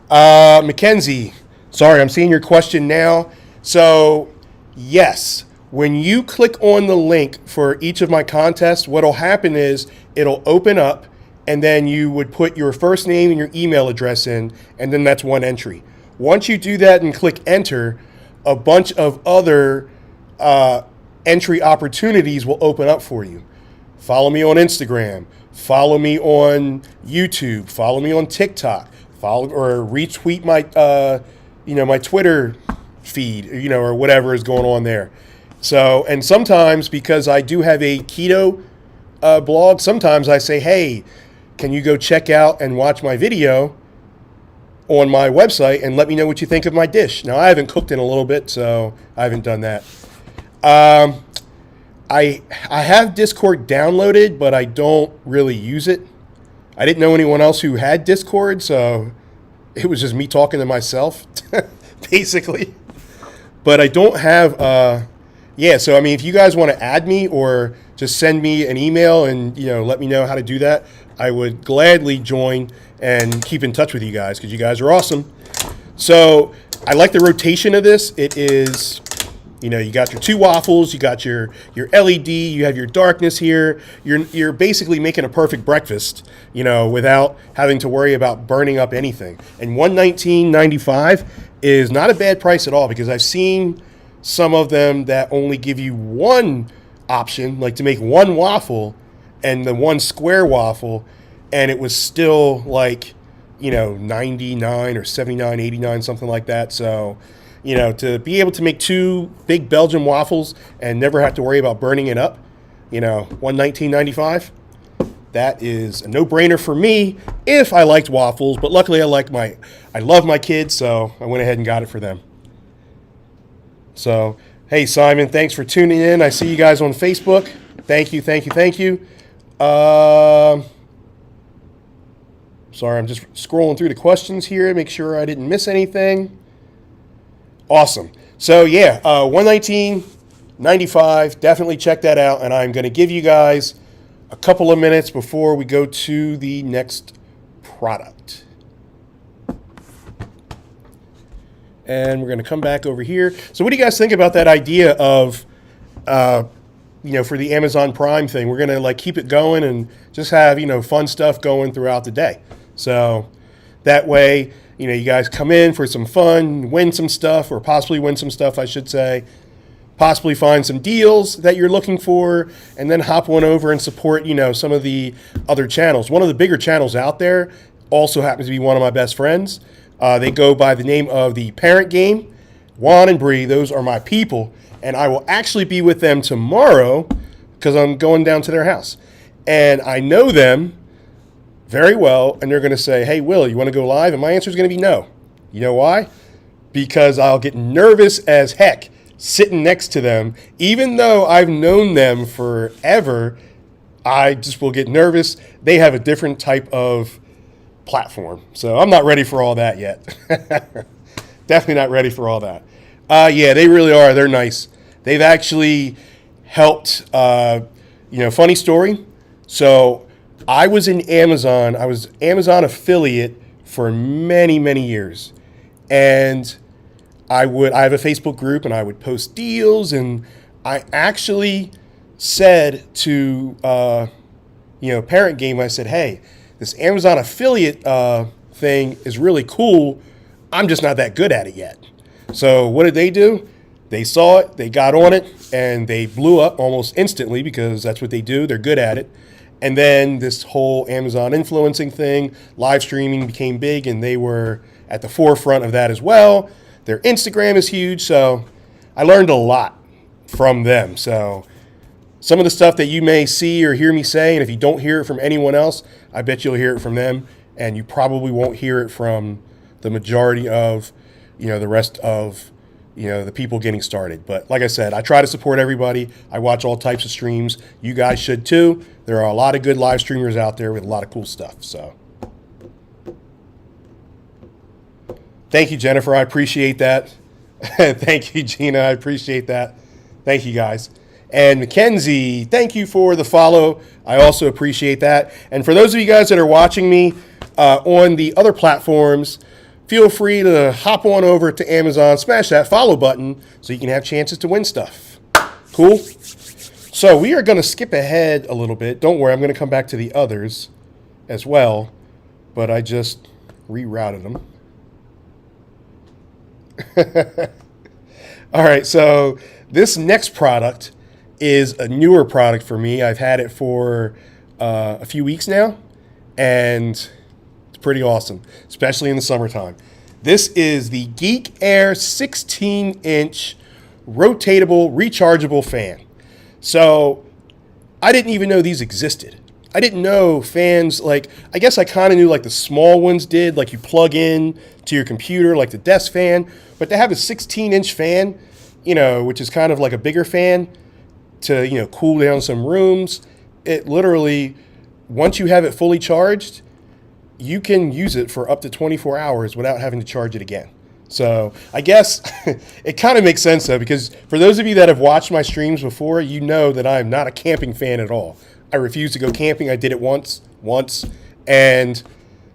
Mackenzie, sorry, I'm seeing your question now. So yes, when you click on the link for each of my contests, what'll happen is it'll open up, and then you would put your first name and your email address in, and then that's one entry. Once you do that and click enter, a bunch of other entry opportunities will open up for you. Follow me on Instagram. Follow me on YouTube. Follow me on TikTok. Follow or retweet my my Twitter feed, or whatever is going on there. So, and sometimes because I do have a keto blog, sometimes I say, hey, can you go check out and watch my video on my website and let me know what you think of my dish. Now, I haven't cooked in a little bit, so I haven't done that. I have Discord downloaded, but I don't really use it. I didn't know anyone else who had Discord, so it was just me talking to myself, basically. But I don't have, so I mean, if you guys want to add me or just send me an email and, let me know how to do that, I would gladly join and keep in touch with you guys because you guys are awesome. So I like the rotation of this. It is, you got your two waffles, you got your LED, you have your darkness here. You're basically making a perfect breakfast, without having to worry about burning up anything. And $119.95 is not a bad price at all because I've seen some of them that only give you one option, like to make one waffle and the one square waffle, and it was still like, 99 or 79, 89, something like that. So, to be able to make two big Belgian waffles and never have to worry about burning it up, $119.95, that is a no-brainer for me if I liked waffles. But luckily I love my kids, so I went ahead and got it for them. So, hey, Simon, thanks for tuning in. I see you guys on Facebook. Thank you, thank you, thank you. Sorry, I'm just scrolling through the questions here, make sure I didn't miss anything. Awesome. So yeah, $119 $95. Definitely check that out. And I'm going to give you guys a couple of minutes before we go to the next product. And we're going to come back over here. So what do you guys think about that idea of, for the Amazon Prime thing? We're going to like keep it going and just have, fun stuff going throughout the day. So that way, you guys come in for some fun, win some stuff, or possibly win some stuff, I should say. Possibly find some deals that you're looking for, and then hop on over and support, some of the other channels. One of the bigger channels out there also happens to be one of my best friends. They go by the name of The Parent Game. Juan and Bree, those are my people. And I will actually be with them tomorrow because I'm going down to their house. And I know them very well, and they're going to say, hey, Will, you want to go live? And my answer is going to be no. You know why? Because I'll get nervous as heck sitting next to them. Even though I've known them forever, I just will get nervous. They have a different type of platform. So I'm not ready for all that yet. Definitely not ready for all that. Yeah, they really are. They're nice. They've actually helped, funny story. So I was in Amazon. I was Amazon affiliate for many, many years. And I have a Facebook group and I would post deals. And I actually said to, Parent Game, I said, hey, this Amazon affiliate thing is really cool. I'm just not that good at it yet. So what did they do? They saw it, they got on it, and they blew up almost instantly because that's what they do. They're good at it. And then this whole Amazon influencing thing, live streaming became big, and they were at the forefront of that as well. Their Instagram is huge, so I learned a lot from them. So some of the stuff that you may see or hear me say, and if you don't hear it from anyone else, I bet you'll hear it from them, and you probably won't hear it from the majority of, the rest of, the people getting started. But like I said, I try to support everybody. I watch all types of streams. You guys should too. There are a lot of good live streamers out there with a lot of cool stuff. So thank you, Jennifer. I appreciate that. Thank you, Gina. I appreciate that. Thank you, guys. And Mackenzie, thank you for the follow. I also appreciate that. And for those of you guys that are watching me on the other platforms, feel free to hop on over to Amazon, smash that follow button so you can have chances to win stuff. Cool? So we are going to skip ahead a little bit. Don't worry, I'm going to come back to the others as well, but I just rerouted them. All right, so this next product is a newer product for me. I've had it for a few weeks now, and it's pretty awesome, especially in the summertime. This is the Geek Air 16-inch rotatable, rechargeable fan. So I didn't even know these existed. I didn't know fans, I guess I kind of knew the small ones did, you plug in to your computer, like the desk fan. But to have a 16-inch fan, which is kind of like a bigger fan to, cool down some rooms, it literally, once you have it fully charged, you can use it for up to 24 hours without having to charge it again. So I guess it kind of makes sense, though, because for those of you that have watched my streams before, you know that I'm not a camping fan at all. I refuse to go camping. I did it once. And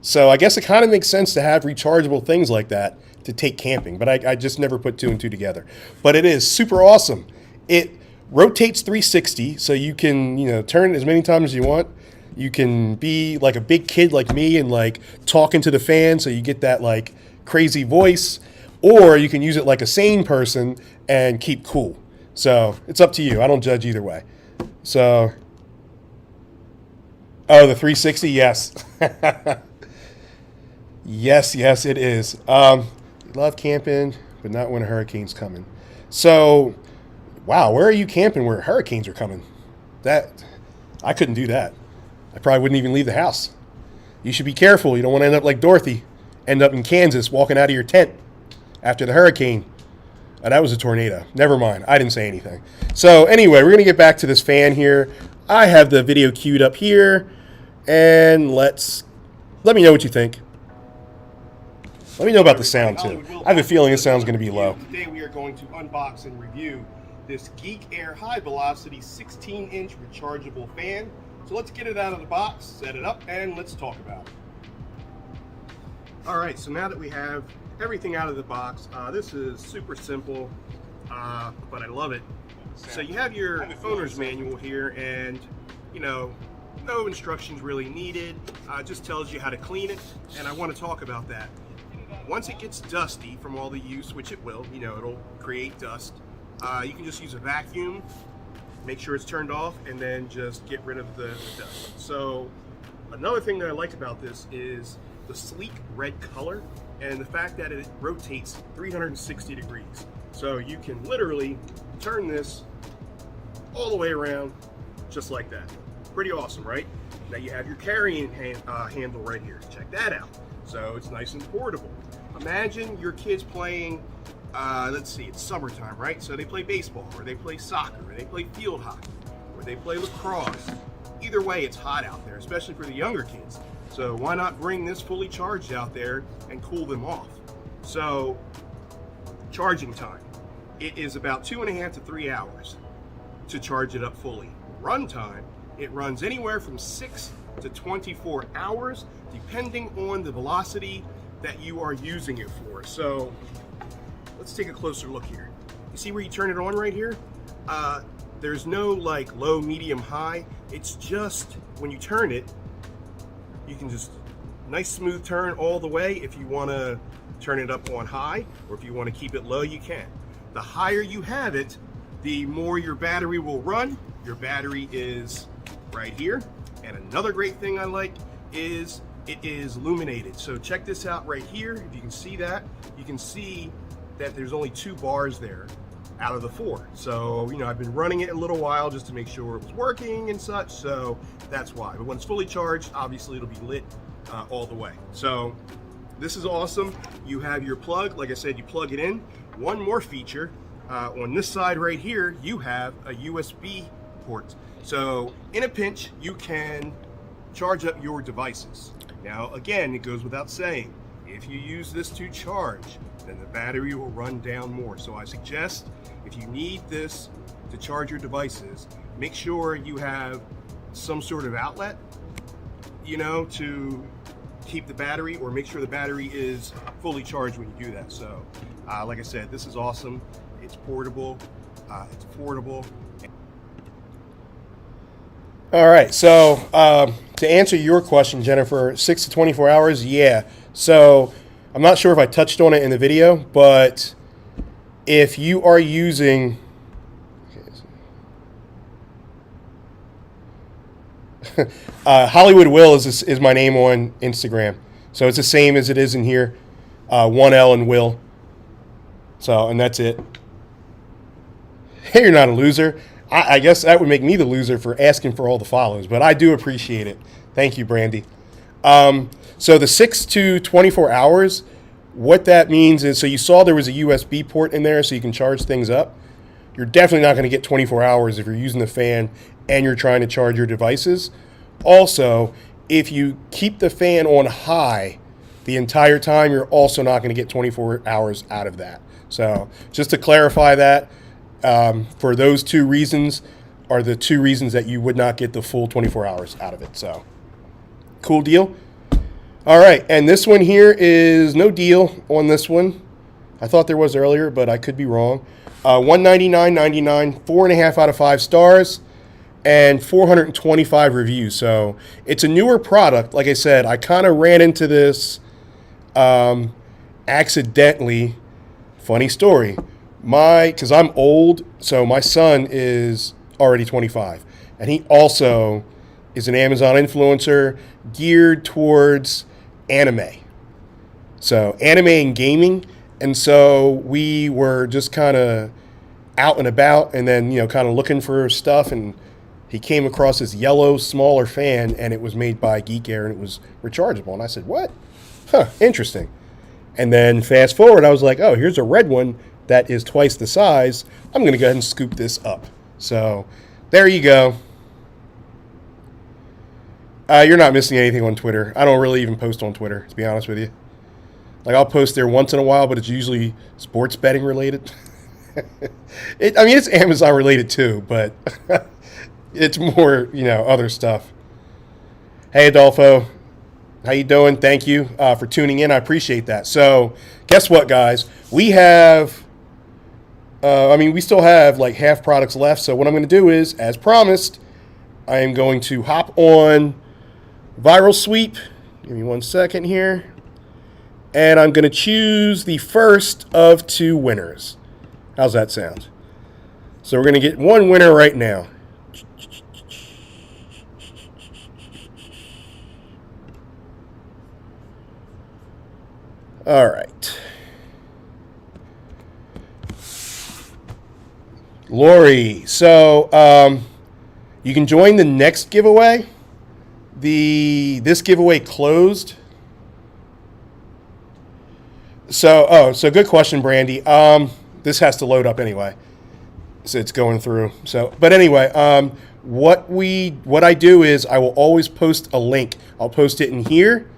so I guess it kind of makes sense to have rechargeable things like that to take camping. But I just never put two and two together. But it is super awesome. It rotates 360, so you can, turn it as many times as you want. You can be like a big kid like me and talking to the fan so you get that crazy voice, or you can use it like a sane person and keep cool. So it's up to you. I don't judge either way. So, oh, the 360, yes. yes, it is. Love camping, but not when a hurricane's coming. So, wow, where are you camping where hurricanes are coming? I couldn't do that. I probably wouldn't even leave the house. You should be careful. You don't want to end up like Dorothy, end up in Kansas walking out of your tent after the hurricane. Oh, that was a tornado. Never mind. I didn't say anything. So anyway, we're going to get back to this fan here. I have the video queued up here, and let me know what you think. Let me know about the sound, too. I have a feeling the sound's going to be low. Today we are going to unbox and review this Geek Air high velocity 16-inch rechargeable fan. So let's get it out of the box, set it up, and let's talk about it. All right, so now that we have everything out of the box, this is super simple, but I love it. So you have your owner's manual here, and you know, no instructions really needed. It just tells you how to clean it, and I want to talk about that. Once it gets dusty from all the use, which it will, you know, it'll create dust, you can just use a vacuum, make sure it's turned off, and then just get rid of the dust. So another thing that I like about this is the sleek red color and the fact that it rotates 360 degrees. So you can literally turn this all the way around just like that. Pretty awesome, right? Now you have your carrying handle right here. Check that out. So it's nice and portable. Imagine your kids playing, let's see, it's summertime, right? So they play baseball, or they play soccer, or they play field hockey, or they play lacrosse. Either way, it's hot out there, especially for the younger kids. So why not bring this fully charged out there and cool them off? So charging time, it is about 2.5 to 3 hours to charge it up fully. Run time, it runs anywhere from 6 to 24 hours, depending on the velocity that you are using it for. So let's take a closer look here. You see where you turn it on right here? There's no like low, medium, high. It's just when you turn it, you can just nice smooth turn all the way. If you want to turn it up on high, or if you want to keep it low, you can. The higher you have it, the more your battery will run. Your battery is right here. And another great thing I like is it is illuminated. So check this out right here. If you can see that, you can see that there's only 2 bars there out of the 4. So, you know, I've been running it a little while just to make sure it was working and such. So that's why. But when it's fully charged, obviously it'll be lit all the way. So this is awesome. You have your plug. Like I said, you plug it in. One more feature, on this side right here, you have a USB port. So in a pinch, you can charge up your devices. Now, again, it goes without saying, if you use this to charge, then the battery will run down more. So I suggest if you need this to charge your devices, make sure you have some sort of outlet, you know, to keep the battery, or make sure the battery is fully charged when you do that. So like I said, this is awesome. It's portable, it's affordable. All right, so to answer your question, Jennifer, 6 to 24 hours, yeah. So I'm not sure if I touched on it in the video, but if you are using, Hollywood Will is my name on Instagram. So it's the same as it is in here, 1L and Will. So, and that's it. Hey, you're not a loser. I guess that would make me the loser for asking for all the follows, but I do appreciate it. Thank you, Brandy. So the 6 to 24 hours, what that means is, so you saw there was a USB port in there so you can charge things up. You're definitely not going to get 24 hours if you're using the fan and you're trying to charge your devices. Also, if you keep the fan on high the entire time, you're also not going to get 24 hours out of that. So just to clarify that, for those 2 reasons are the 2 reasons that you would not get the full 24 hours out of it. So cool deal. All right, and this one here is no deal on this one. I thought there was earlier, but I could be wrong. $199.99, 4.5 out of 5 stars, and 425 reviews. So it's a newer product. Like I said, I kind of ran into this accidentally. Funny story. Because I'm old, so my son is already 25, and he also is an Amazon influencer geared towards anime. So anime and gaming. And so we were just kind of out and about, and then, you know, kind of looking for stuff, and he came across this yellow, smaller fan, and it was made by Geek Air, and it was rechargeable. And I said, what? Huh, interesting. And then fast forward, I was like, oh, here's a red one that is twice the size. I'm going to go ahead and scoop this up. So there you go. You're not missing anything on Twitter. I don't really even post on Twitter, to be honest with you. Like, I'll post there once in a while, but it's usually sports betting related. I mean, it's Amazon related too, but it's more, other stuff. Hey, Adolfo. How you doing? Thank you for tuning in. I appreciate that. So, guess what, guys? We have, we still have like half products left. So what I'm going to do is, as promised, I am going to hop on Viral Sweep. Give me 1 second here. And I'm going to choose the first of 2 winners. How's that sound? So we're going to get one winner right now. All right. Lori, so you can join the next giveaway. This giveaway closed. So good question, Brandy. This has to load up anyway. So it's going through. But anyway, what I do is I will always post a link. I'll post it in here,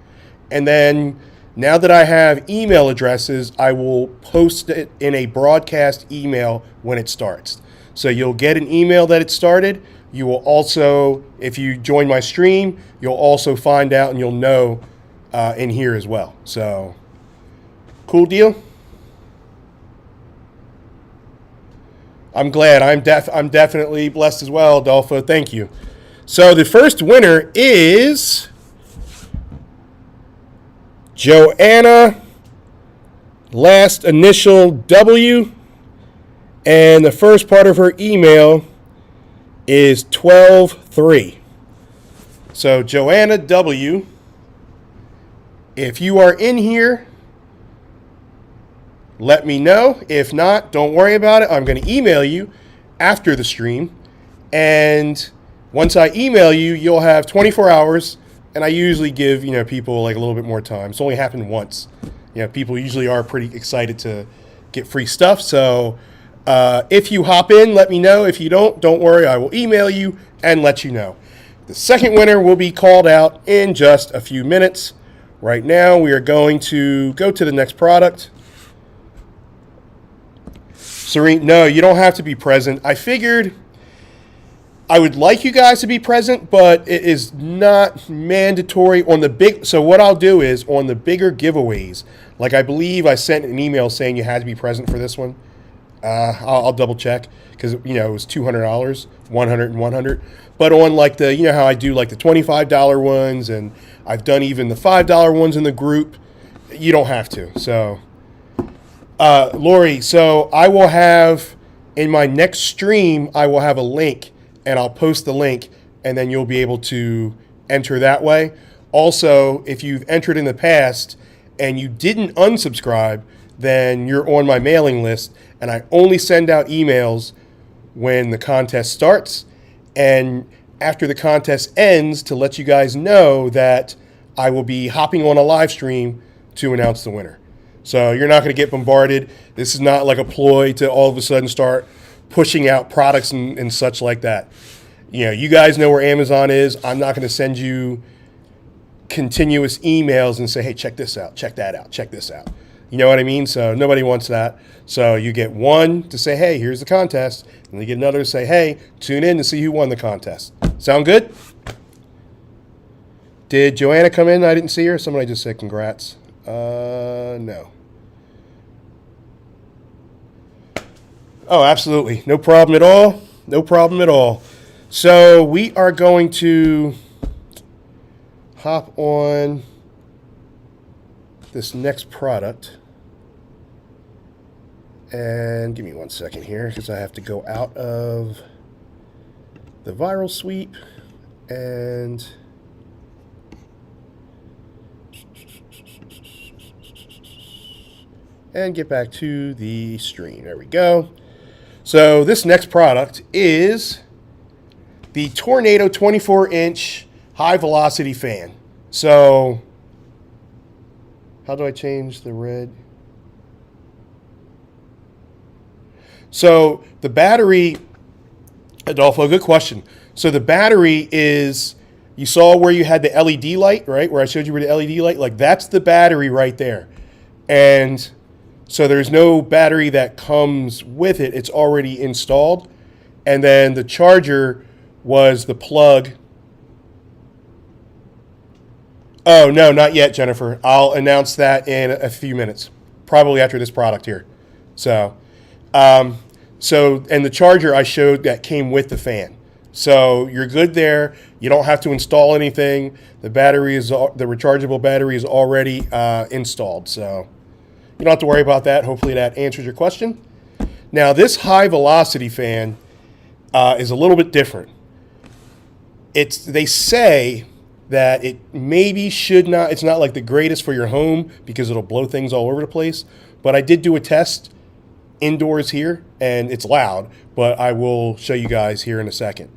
and then now that I have email addresses, I will post it in a broadcast email when it starts. So you'll get an email that it started. You will also, if you join my stream, you'll also find out and you'll know in here as well. So, cool deal. I'm glad. I'm definitely blessed as well, Adolfo. Thank you. So the first winner is Joanna, last initial W, and the first part of her email is 12-3. So Joanna W, if you are in here, let me know. If not, don't worry about it. I'm going to email you after the stream. And once I email you, you'll have 24 hours. And I usually give, people like a little bit more time. It's only happened once. People usually are pretty excited to get free stuff. So if you hop in, let me know. If you don't worry. I will email you and let you know. The second winner will be called out in just a few minutes. Right now, we are going to go to the next product. Serene, no, you don't have to be present. I figured I would like you guys to be present, but it is not mandatory on the big. So what I'll do is on the bigger giveaways, like I believe I sent an email saying you had to be present for this one. I'll double check because it was $200, 100 and 100. But on like the, how I do like the $25 ones, and I've done even the $5 ones in the group, you don't have to. So, Lori, so I will have in my next stream, I will have a link, and I'll post the link, and then you'll be able to enter that way. Also, if you've entered in the past and you didn't unsubscribe, then you're on my mailing list, and I only send out emails when the contest starts and after the contest ends to let you guys know that I will be hopping on a live stream to announce the winner. So you're not going to get bombarded. This is not like a ploy to all of a sudden start pushing out products and such like that. You guys know where Amazon is. I'm not going to send you continuous emails and say, hey, check this out, check that out, check this out. You know what I mean? So nobody wants that. So you get one to say, hey, here's the contest. And you get another to say, hey, tune in to see who won the contest. Sound good? Did Joanna come in? I didn't see her. Somebody just said congrats. No. Oh, absolutely. No problem at all. No problem at all. So we are going to hop on this next product. And give me 1 second here because I have to go out of the viral sweep and get back to the stream. There we go. So this next product is the Tornado 24-inch high velocity fan. So how do I change the red? So the battery, Adolfo, good question. So the battery is, you saw where you had the LED light, right? Where I showed you where the LED light, like that's the battery right there. And So there's no battery that comes with it. It's already installed. And then the charger was the plug. Oh, no, not yet, Jennifer. I'll announce that in a few minutes, probably after this product here. So, and the charger I showed that came with the fan. So you're good there. You don't have to install anything. The rechargeable battery is already installed. So you don't have to worry about that. Hopefully that answers your question. Now, this high velocity fan is a little bit different. They say that it maybe should not, it's not like the greatest for your home because it'll blow things all over the place. But I did do a test indoors here, and it's loud, but I will show you guys here in a second.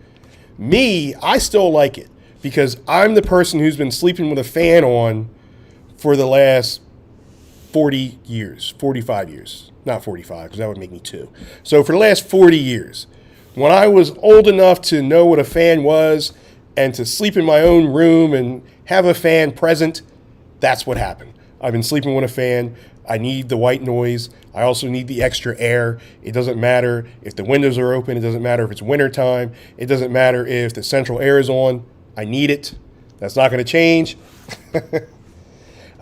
I still like it because I'm the person who's been sleeping with a fan on for the last 40 years, 45 years. Not 45, because that would make me 2. So for the last 40 years, when I was old enough to know what a fan was and to sleep in my own room and have a fan present, that's what happened. I've been sleeping with a fan. I need the white noise. I also need the extra air. It doesn't matter if the windows are open. It doesn't matter if it's wintertime. It doesn't matter if the central air is on. I need it. That's not going to change.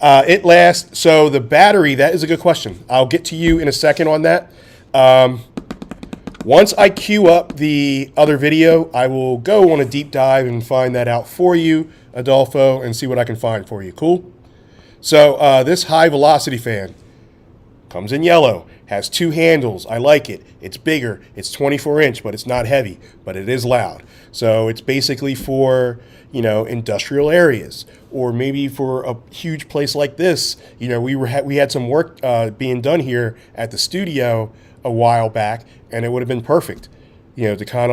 It lasts. So the battery, that is a good question. I'll get to you in a second on that. Once I queue up the other video, I will go on a deep dive and find that out for you, Adolfo, and see what I can find for you. Cool? So this high velocity fan comes in yellow, has 2 handles. I like it. It's bigger. It's 24-inch, but it's not heavy, but it is loud. So it's basically for, industrial areas, or maybe for a huge place like this. We had some work being done here at the studio a while back, and it would have been perfect, to kind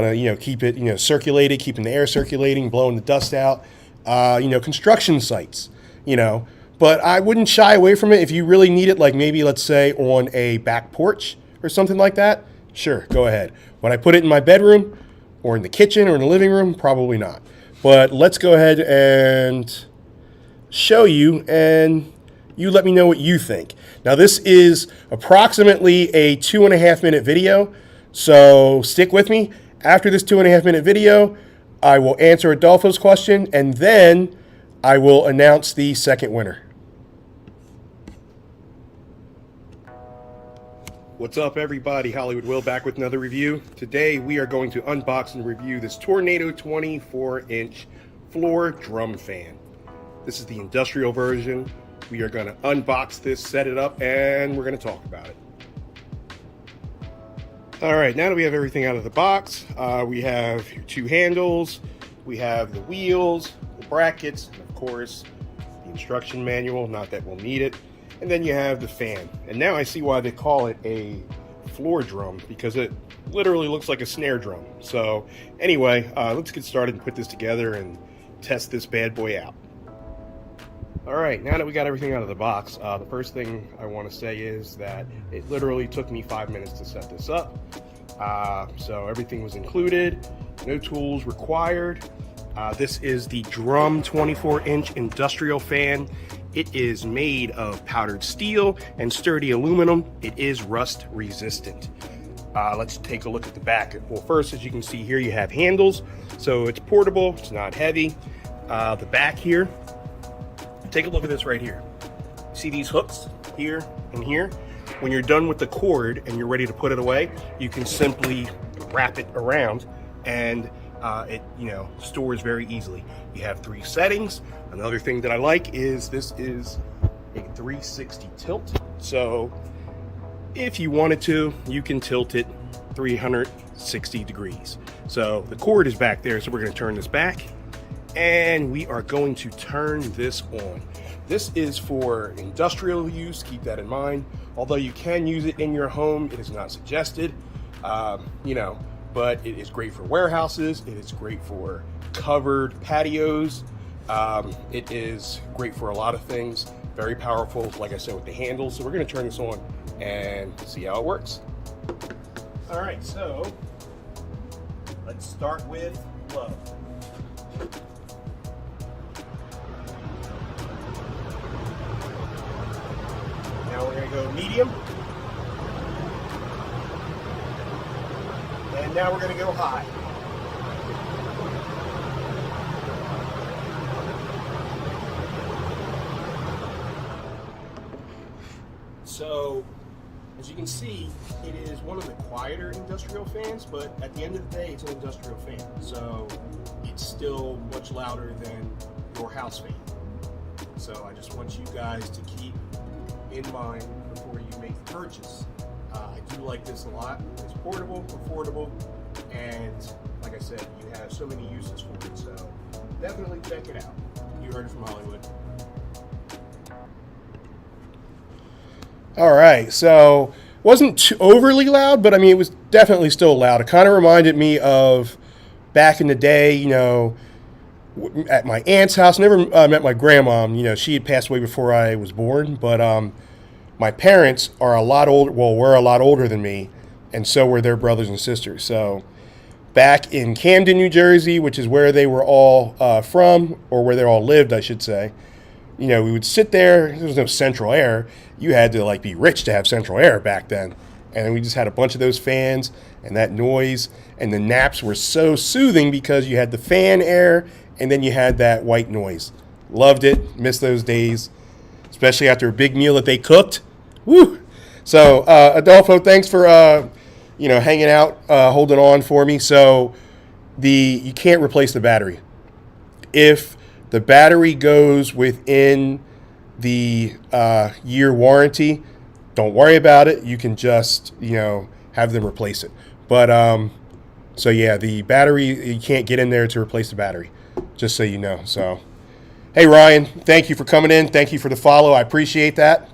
of keep it, circulated, keeping the air circulating, blowing the dust out, construction sites, but I wouldn't shy away from it if you really need it, like maybe, let's say, on a back porch or something like that. Sure, go ahead. When I put it in my bedroom or in the kitchen or in the living room, probably not. But let's go ahead and show you, and you let me know what you think. Now, this is approximately a 2.5-minute video, so stick with me. After this 2.5-minute video, I will answer Adolfo's question, and then I will announce the second winner. What's up, everybody? Hollywood Will back with another review. Today we are going to unbox and review this Tornado 24-inch floor drum fan. This is the industrial version. We are going to unbox this, set it up, and we're going to talk about it. All right, now that we have everything out of the box, we have your 2 handles, we have the wheels, the brackets, and of course, the instruction manual, not that we'll need it. And then you have the fan. And now I see why they call it a floor drum, because it literally looks like a snare drum. So anyway, let's get started and put this together and test this bad boy out. All right, now that we got everything out of the box, the first thing I want to say is that it literally took me 5 minutes to set this up. So everything was included, no tools required. This is the Drum 24-inch industrial fan. It is made of powdered steel and sturdy aluminum. It is rust resistant. Let's take a look at the back. Well, first, as you can see here, you have handles. So it's portable, it's not heavy. The back here, take a look at this right here. See these hooks here and here? When you're done with the cord and you're ready to put it away, you can simply wrap it around, and it stores very easily. You have 3 settings. Another thing that I like is this is a 360 tilt. So if you wanted to, you can tilt it 360 degrees. So the cord is back there, so we're going to turn this back, and we are going to turn this on. This is for industrial use, keep that in mind. Although you can use it in your home, it is not suggested, but it is great for warehouses. It is great for covered patios. It is great for a lot of things. Very powerful, like I said, with the handles. So we're going to turn this on and see how it works. All right, so let's start with love. go medium. And now we're going to go high. So, as you can see, it is one of the quieter industrial fans, but at the end of the day, it's an industrial fan. So, it's still much louder than your house fan. So, I just want you guys to keep in mind before you make the purchase. I do like this a lot. It's portable, affordable, and like I said, you have so many uses for it. So, definitely check it out. You heard it from Hollywood. All right, so wasn't too overly loud, but I mean, it was definitely still loud. It kind of reminded me of back in the day, you know, at my aunt's house. Never met my grandma. You know, she had passed away before I was born, but my parents are a lot older. Well, were a lot older than me, and so were their brothers and sisters. So back in Camden, New Jersey, which is where they were all from, or where they all lived, I should say. You know, we would sit there. There was no central air. You had to like be rich to have central air back then. And we just had a bunch of those fans and that noise. And the naps were so soothing because you had the fan air and then you had that white noise. Loved it. Missed those days, especially after a big meal that they cooked. Woo! So, Adolfo, thanks for hanging out, holding on for me. So, you can't replace the battery. If the battery goes within the year warranty, don't worry about it. You can just, have them replace it. But, so yeah, the battery, you can't get in there to replace the battery, just so you know. So, hey, Ryan, thank you for coming in. Thank you for the follow. I appreciate that.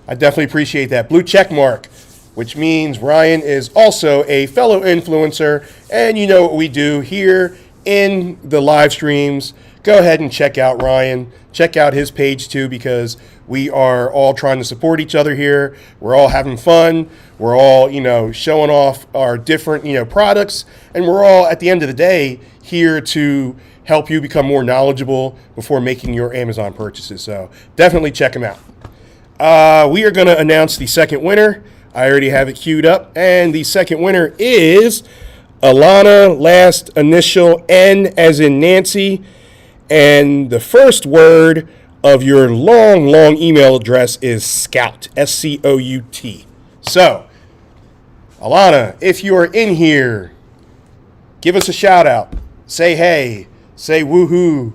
I definitely appreciate that. Blue check mark, which means Ryan is also a fellow influencer. And you know what we do here in the live streams. Go ahead and check out Ryan. Check out his page too, because we are all trying to support each other here. We're all having fun. We're all, showing off our different, products. And we're all, at the end of the day, here to help you become more knowledgeable before making your Amazon purchases. So definitely check him out. We are going to announce the second winner. I already have it queued up. And the second winner is Alana, last initial N as in Nancy. And the first word of your long email address is Scout, S-C-O-U-T. So, Alana, if you are in here, give us a shout out. Say hey, say woohoo,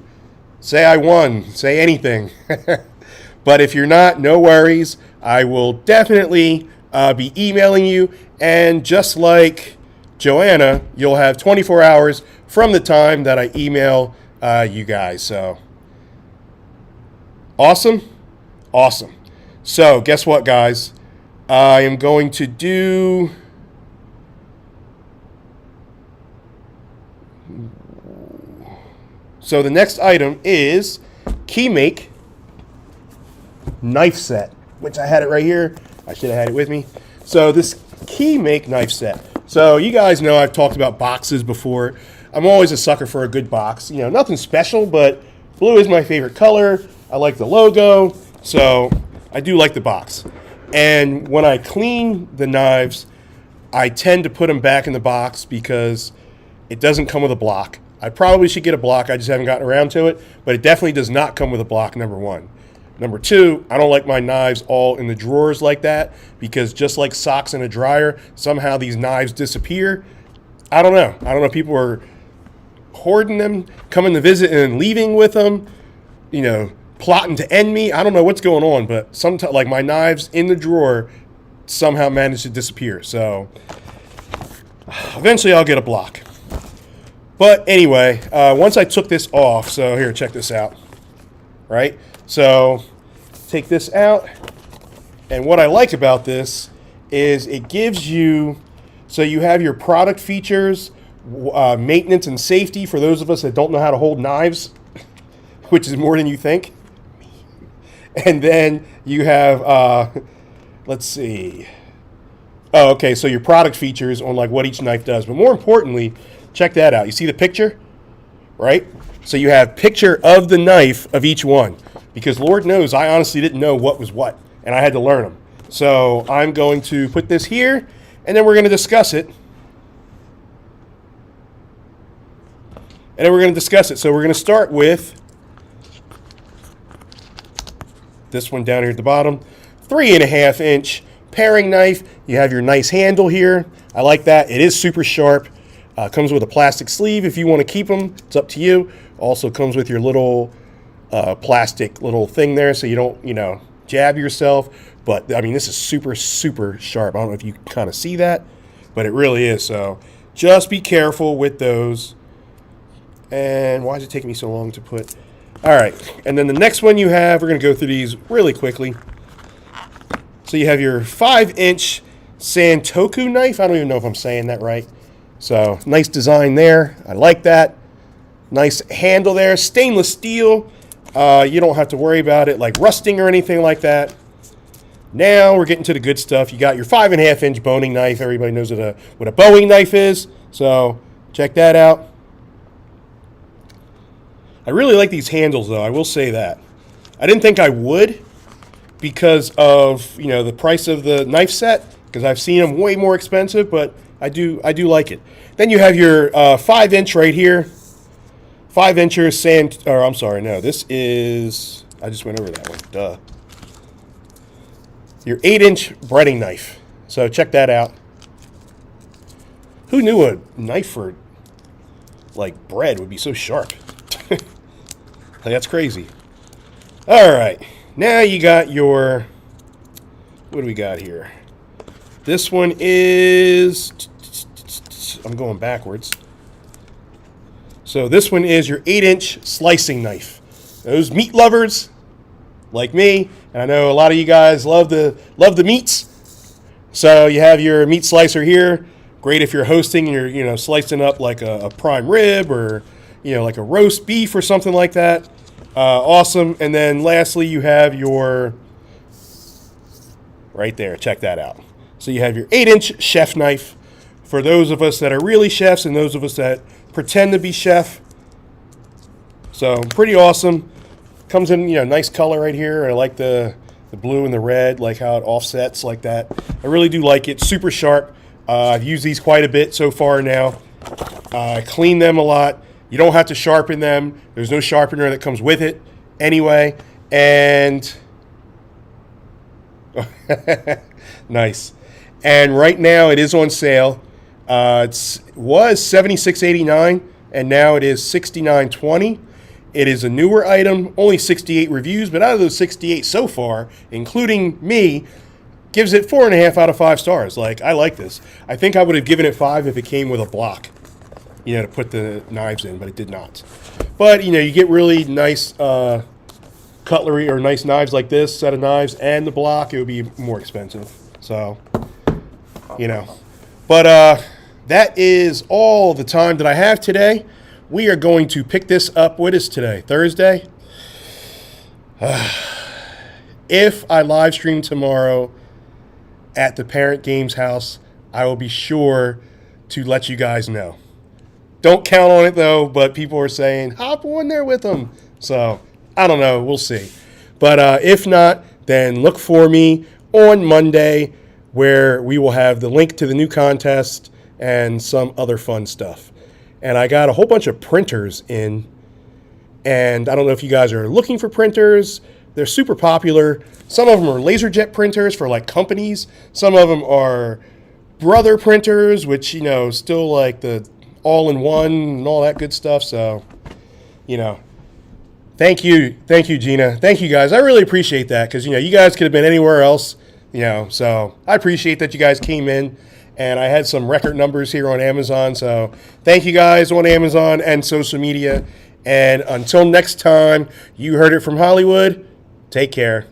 say I won, say anything. But if you're not, no worries. I will definitely be emailing you. And just like Joanna, you'll have 24 hours from the time that I email you guys. So awesome. So guess what, guys? I am going to do the next item is Keymake knife set, which I had it right here. I should have had it with me. So this Keymake knife set. So you guys know I've talked about boxes before. I'm always a sucker for a good box. Nothing special, but blue is my favorite color. I like the logo, so I do like the box. And when I clean the knives, I tend to put them back in the box because it doesn't come with a block. I probably should get a block. I just haven't gotten around to it, but it definitely does not come with a block, number one. Number two, I don't like my knives all in the drawers like that because just like socks in a dryer, somehow these knives disappear. I don't know. People are hoarding them, coming to visit and leaving with them, plotting to end me. I don't know what's going on, but sometimes, like my knives in the drawer somehow manage to disappear. So eventually I'll get a block. But anyway, once I took this off, so here, check this out, right? So take this out, and what I like about this is it gives you, so you have your product features, maintenance and safety for those of us that don't know how to hold knives, which is more than you think. And then you have, let's see. Oh, okay, so your product features on like what each knife does. But more importantly, check that out. You see the picture, right? So you have picture of the knife of each one. Because Lord knows, I honestly didn't know what was what. and I had to learn them. So I'm going to put this here, and then we're going to discuss it. So we're going to start with this one down here at the bottom. 3.5 inch paring knife. You have your nice handle here. I like that. It is super sharp. Comes with a plastic sleeve if you want to keep them. It's up to you. Also comes with your little plastic little thing there so you don't, jab yourself. But, I mean, this is super, super sharp. I don't know if you kind of see that, but it really is. So just be careful with those. And why is it taking me so long to put? All right. And then the next one you have, we're going to go through these really quickly. So you have your 5-inch Santoku knife. I don't even know if I'm saying that right. So nice design there. I like that. Nice handle there. Stainless steel. You don't have to worry about it like rusting or anything like that. Now we're getting to the good stuff. You got your 5.5-inch boning knife. Everybody knows what a boning knife is. So check that out. I really like these handles, though. I will say that. I didn't think I would because of the price of the knife set, because I've seen them way more expensive, but I do like it. Then you have your 5-inch right here. 5-incher I'm sorry, no, this is, I just went over that one, duh. Your 8-inch breading knife. So check that out. Who knew a knife for like bread would be so sharp? That's crazy. All right, now you got your, what do we got here? This one is, I'm going backwards. So this one is your 8-inch slicing knife. Those meat lovers like me, and I know a lot of you guys love the meats. So you have your meat slicer here. Great if you're hosting and you're slicing up like a prime rib or like a roast beef or something like that. Awesome. And then lastly, you have your, right there, check that out. So you have your 8-inch chef knife for those of us that are really chefs and those of us that pretend to be chef. So pretty awesome. Comes in, nice color right here. I like the blue and the red, like how it offsets like that. I really do like it. Super sharp. I've used these quite a bit so far now. I clean them a lot. You don't have to sharpen them. There's no sharpener that comes with it anyway. And nice. And right now it is on sale. It was $76.89 and now it is $69.20. It is a newer item, only 68 reviews, but out of those 68 so far, including me, gives it 4.5 out of 5 stars. Like, I like this. I think I would have given it 5 if it came with a block, to put the knives in, but it did not. But, you get really nice cutlery or nice knives like this, set of knives, and the block, it would be more expensive. So, But that is all the time that I have today. We are going to pick this up. What is today? Thursday? If I live stream tomorrow at the Parent Games house, I will be sure to let you guys know. Don't count on it, though, but people are saying, hop on there with them. So, I don't know. We'll see. But if not, then look for me on Monday, where we will have the link to the new contest and some other fun stuff. And I got a whole bunch of printers in, and I don't know if you guys are looking for printers. They're super popular. Some of them are LaserJet printers for like companies. Some of them are Brother printers, which, still like the all-in-one and all that good stuff. So, thank you, Gina. Thank you, guys. I really appreciate that because, you guys could have been anywhere else, So I appreciate that you guys came in. And I had some record numbers here on Amazon. So thank you guys on Amazon and social media. And until next time, you heard it from Hollywood. Take care.